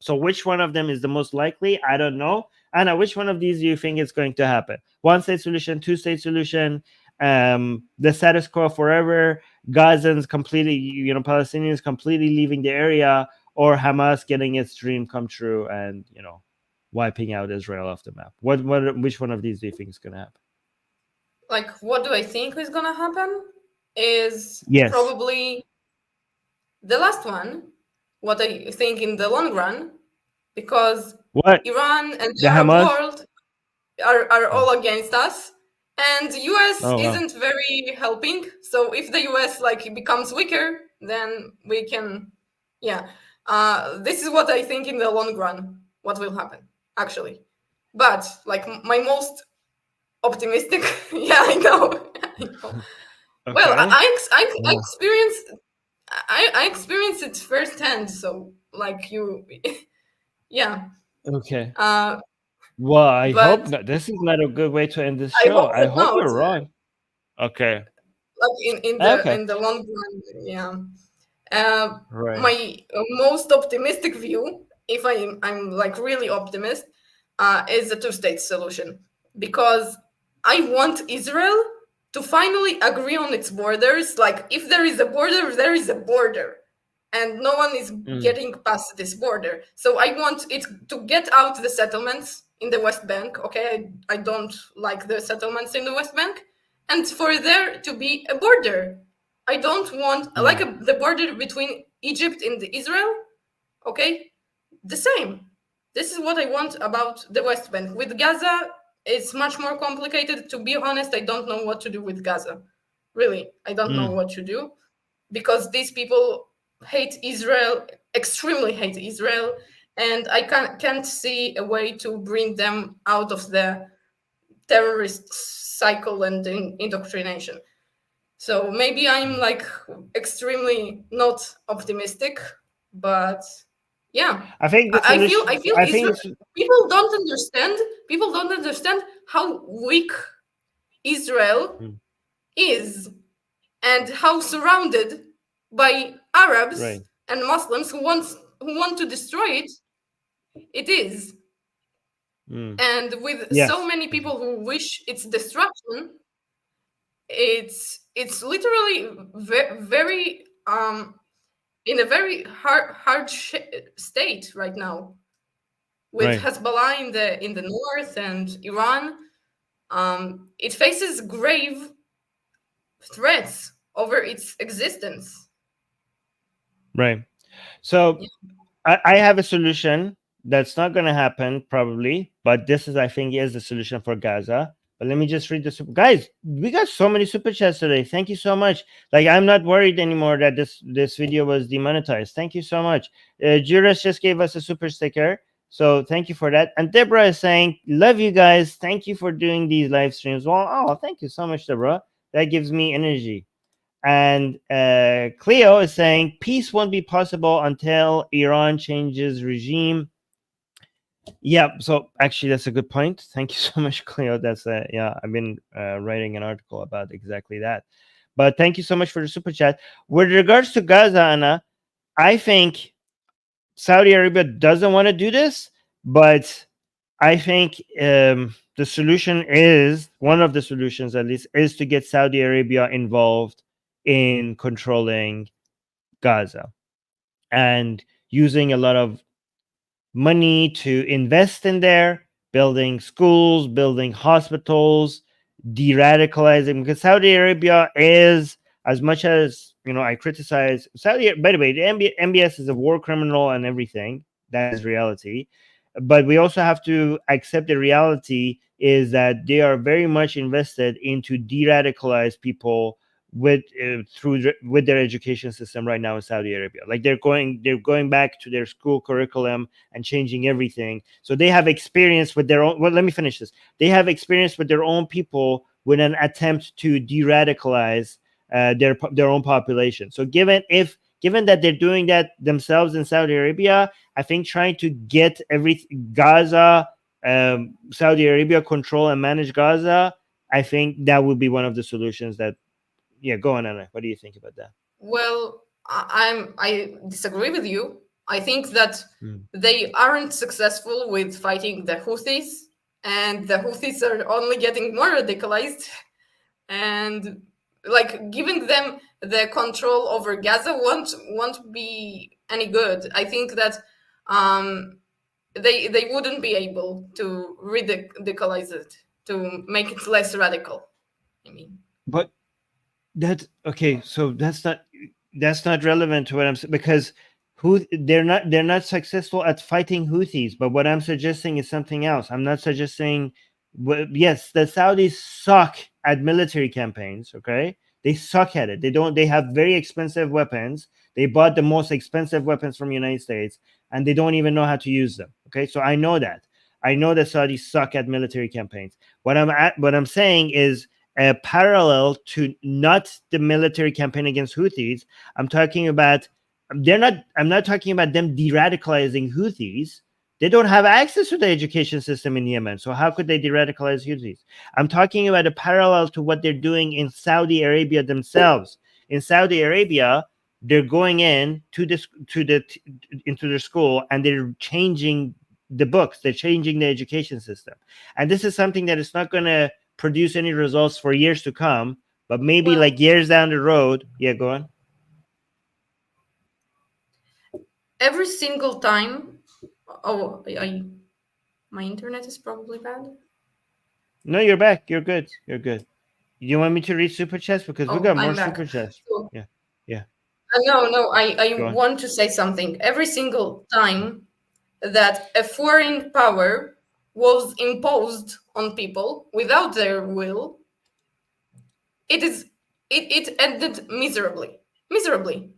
So which one of them is the most likely? I don't know. Anna, which one of these do you think is going to happen? 1-state solution, 2-state solution, the status quo forever, Gazans completely, Palestinians completely leaving the area, or Hamas getting its dream come true and, wiping out Israel off the map? Which one of these do you think is going to happen? Like, what do I think is gonna happen is probably the last one, what I think in the long run, because Iran and the Arab world are all against us, and the US isn't very helping. So if the US becomes weaker, then we can, this is what I think in the long run, what will happen, actually. But my most optimistic, I know. Okay. Well, I experienced it firsthand. So you, Okay. Well, I hope not. This is not a good way to end this show. I hope you're wrong. Okay. In the long run, right. My most optimistic view, if I'm really optimist, is the 2-state solution, because I want Israel to finally agree on its borders. If there is a border, there is a border. And no one is getting past this border. So I want it to get out the settlements in the West Bank. Okay, I don't like the settlements in the West Bank. And for there to be a border. I don't want, the border between Egypt and Israel. Okay, the same. This is what I want about the West Bank. With Gaza, it's much more complicated. To be honest, I don't know what to do with Gaza. Really, I don't know what to do, because these people hate Israel, extremely hate Israel, and I can't see a way to bring them out of the terrorist cycle and indoctrination. So maybe I'm extremely not optimistic, but I think I feel people don't understand how weak Israel is and how surrounded by Arabs and Muslims who want to destroy it is. And with so many people who wish its destruction, it's literally very in a very hard state right now, with Hezbollah in the north and Iran. It faces grave threats over its existence. Right. So I have a solution that's not going to happen probably, but this is, I think, is the solution for Gaza. But let me just read this. Guys, we got so many super chats today. Thank you so much. I'm not worried anymore that this video was demonetized. Thank you so much. Juras just gave us a super sticker. So thank you for that. And Deborah is saying, love you guys. Thank you for doing these live streams. Well, oh, thank you so much, Deborah. That gives me energy. And Cleo is saying, peace won't be possible until Iran changes regime. Yeah, so actually that's a good point. Thank you so much, Cleo. That's yeah, I've been writing an article about exactly that. But thank you so much for the super chat. With regards to Gaza, Anna, I think Saudi Arabia doesn't want to do this, but I think the solution is, one of the solutions at least, is to get Saudi Arabia involved in controlling Gaza and using a lot of money to invest in there, building schools, building hospitals, de-radicalizing, because Saudi Arabia is, as much as, you know, I criticize Saudi, by the way, the MBS is a war criminal and everything. That is reality. But we also have to accept the reality is that they are very much invested into de-radicalize people with with their education system right now in Saudi Arabia. Like they're going back to their school curriculum and changing everything. So they have experience with their own. Well, let me finish this. They have experience with their own people with an attempt to de-radicalize their own population. So given that they're doing that themselves in Saudi Arabia, I think trying to get Gaza, Saudi Arabia control and manage Gaza, I think that would be one of the solutions that. Yeah, go on, Anna. What do you think about that? Well, I disagree with you. I think that they aren't successful with fighting the Houthis, and the Houthis are only getting more radicalized. And like giving them the control over Gaza won't be any good. I think that they wouldn't be able to radicalize it, to make it less radical. I mean, but. That's okay. So that's not relevant to what I'm saying, because they're not successful at fighting Houthis. But what I'm suggesting is something else. I'm not suggesting. Yes, the Saudis suck at military campaigns. Okay, they suck at it. They have very expensive weapons. They bought the most expensive weapons from the United States, and they don't even know how to use them. Okay, so I know that. I know the Saudis suck at military campaigns. What I'm saying is. Parallel to not the military campaign against Houthis, I'm talking about I'm not talking about them de-radicalizing Houthis. They don't have access to the education system in Yemen, so how could they de-radicalize Houthis? I'm talking about a parallel to what they're doing in Saudi Arabia themselves. In Saudi Arabia, they're going into their school and they're changing the books. They're changing the education system, and this is something that is not going to produce any results for years to come, but maybe like years down the road. Yeah, go on. Every single time. Oh, my internet is probably bad. No, you're back. You're good. You're good. You want me to read super chats, because we got more super chats? So, yeah. No. I want to say something. Every single time that a foreign power was imposed on people without their will, it ended miserably,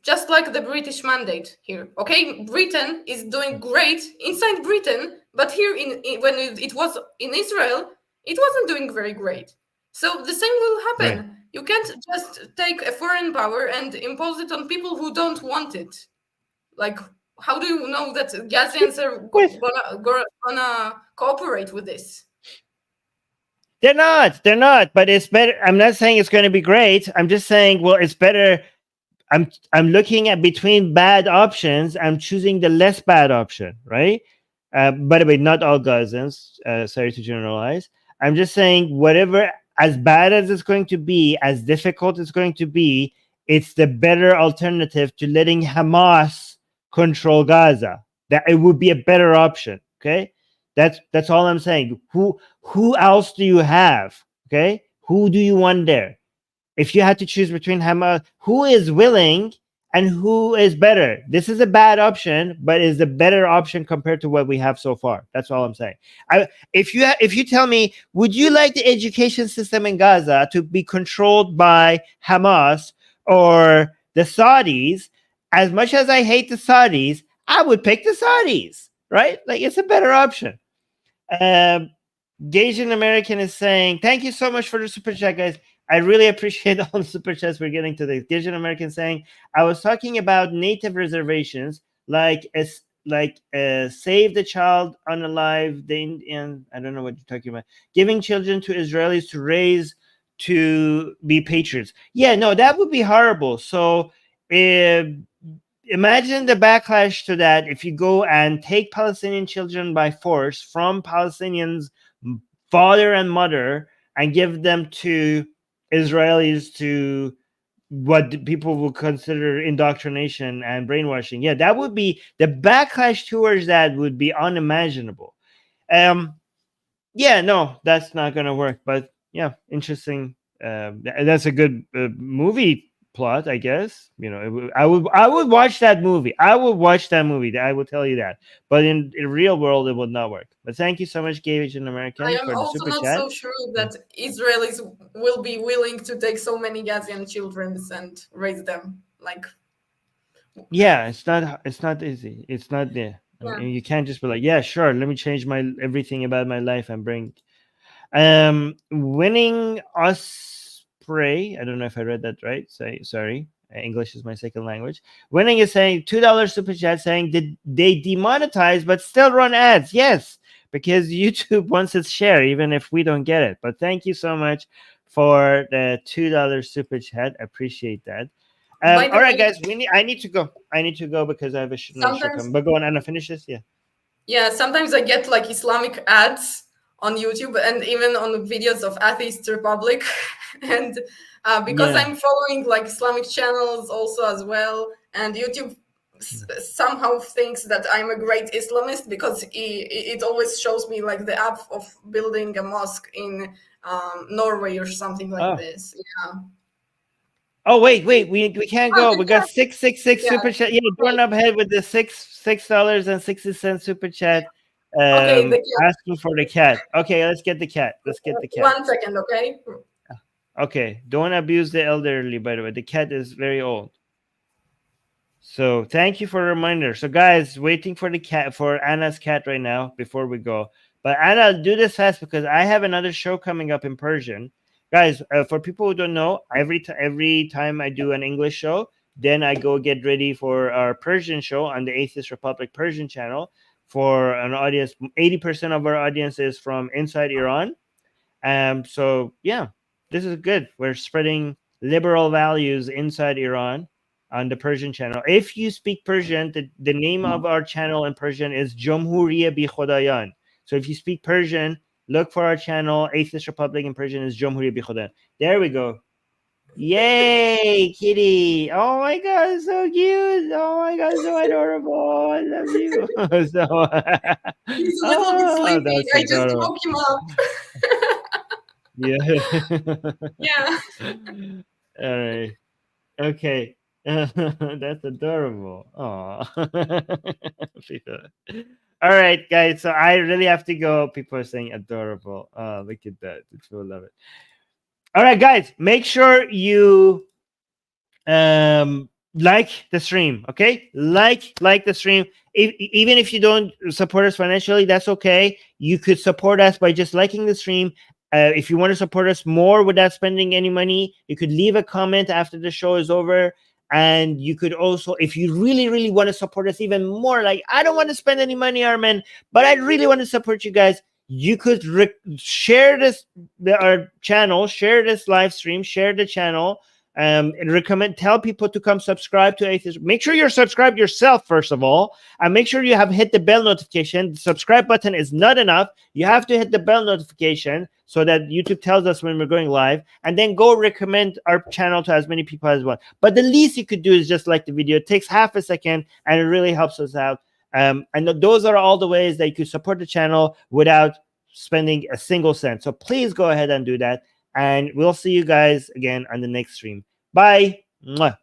just like the British mandate here. Okay, Britain is doing great inside Britain, but here when it was in Israel, it wasn't doing very great. So the same will happen. Right. You can't just take a foreign power and impose it on people who don't want it. Like, how do you know that Gazians are gonna cooperate with this? They're not, but it's better. I'm not saying it's going to be great. I'm just saying, well, it's better. I'm looking at between bad options. I'm choosing the less bad option, right? By the way, not all Gazans. Sorry to generalize. I'm just saying, whatever, as bad as it's going to be, as difficult it's going to be, it's the better alternative to letting Hamas control Gaza. That it would be a better option. Okay. That's all I'm saying. Who else do you have? Okay, who do you want there? If you had to choose between Hamas, who is willing and who is better? This is a bad option, but is the better option compared to what we have so far. That's all I'm saying. If you tell me, would you like the education system in Gaza to be controlled by Hamas or the Saudis? As much as I hate the Saudis, I would pick the Saudis. right? Like it's a better option. Gasian American is saying, thank you so much for the super chat, guys. I really appreciate all the super chats we're getting today. Gasian American saying, I was talking about native reservations, like save the child unalive, the Indian, I don't know what you're talking about, giving children to Israelis to raise to be patriots. Yeah, no, that would be horrible. So imagine the backlash to that if you go and take Palestinian children by force from Palestinians' father and mother and give them to Israelis to what people will consider indoctrination and brainwashing. Yeah, that would be the backlash towards that would be unimaginable. Yeah, no, that's not gonna work. But yeah, interesting. That's a good movie plot, I guess. You know, I would watch that movie. I would watch that movie. I will tell you that. But in real world, it would not work. But thank you so much, Asian American, I am for the also super not chat. so sure that Israelis will be willing to take so many Gazian children and raise them. Like, Yeah, it's not easy. It's not there. I Yeah. mean, you can't just be like, yeah, sure, let me change my everything about my life and bring. Winning Osprey. I don't know if I read that right. Sorry. English is my second language. Winning is saying $2 super chat saying, did they demonetize but still run ads? Yes, because YouTube wants its share even if we don't get it. But thank you so much for the $2 super chat. Appreciate that. By the All right, way- guys. I need to go. I need to go because I have another show Sometimes- coming. But go on, Anna. Finish this. Yeah. Yeah, sometimes I get like Islamic ads on YouTube and even on videos of Atheist Republic. And because Yeah. I'm following like Islamic channels also as well, and YouTube somehow thinks that I'm a great Islamist because it always shows me like the app of building a mosque in Norway or something like this. Yeah. Oh wait, we can't go. Oh, We got 666 Yeah. super chat. Yeah, Doorknob head with the $6.60 super chat. Okay, the cat. Asking for the cat. Okay, let's get the cat. Let's get the cat. 1 second, okay? Okay, don't abuse the elderly. By the way, the cat is very old. So thank you for the reminder. So guys, waiting for the cat, for Anna's cat right now before we go. But Anna, do this fast because I have another show coming up in Persian. Guys, for people who don't know, every time I do an English show, then I go get ready for our Persian show on the Atheist Republic Persian channel for an audience. 80% of our audience is from inside Iran. So yeah, this is good. We're spreading liberal values inside Iran on the Persian channel. If you speak Persian, the name of our channel in Persian is Jumhuriye Bi Khodayan. So if you speak Persian, look for our channel. Atheist Republic in Persian is Jumhuriye Bi Khodayan. There we go. Yay, kitty. Oh my God, so cute. Oh my God, so adorable. I love you. So, He's a little bit sleepy. that's I just adorable. woke him up. Yeah. Yeah. All right. Okay. That's adorable. Oh. All right, guys. So I really have to go. People are saying adorable. Oh, look at that. People love it. All right, guys. Make sure you like the stream. Okay, like the stream. Even if you don't support us financially, that's okay. You could support us by just liking the stream. If you want to support us more without spending any money, you could leave a comment after the show is over. And you could also, if you really, really want to support us even more, like, I don't want to spend any money, Armin, but I really want to support you guys, you could share this, our channel, share this live stream, share the channel, and tell people to come subscribe to Atheist. Make sure you're subscribed yourself, first of all, and make sure you have hit the bell notification. The subscribe button is not enough. You have to hit the bell notification so that YouTube tells us when we're going live, and then go recommend our channel to as many people as well. But the least you could do is just like the video. It takes half a second, and it really helps us out. And those are all the ways that you could support the channel without spending a single cent. So please go ahead and do that. And we'll see you guys again on the next stream. Bye. Mwah.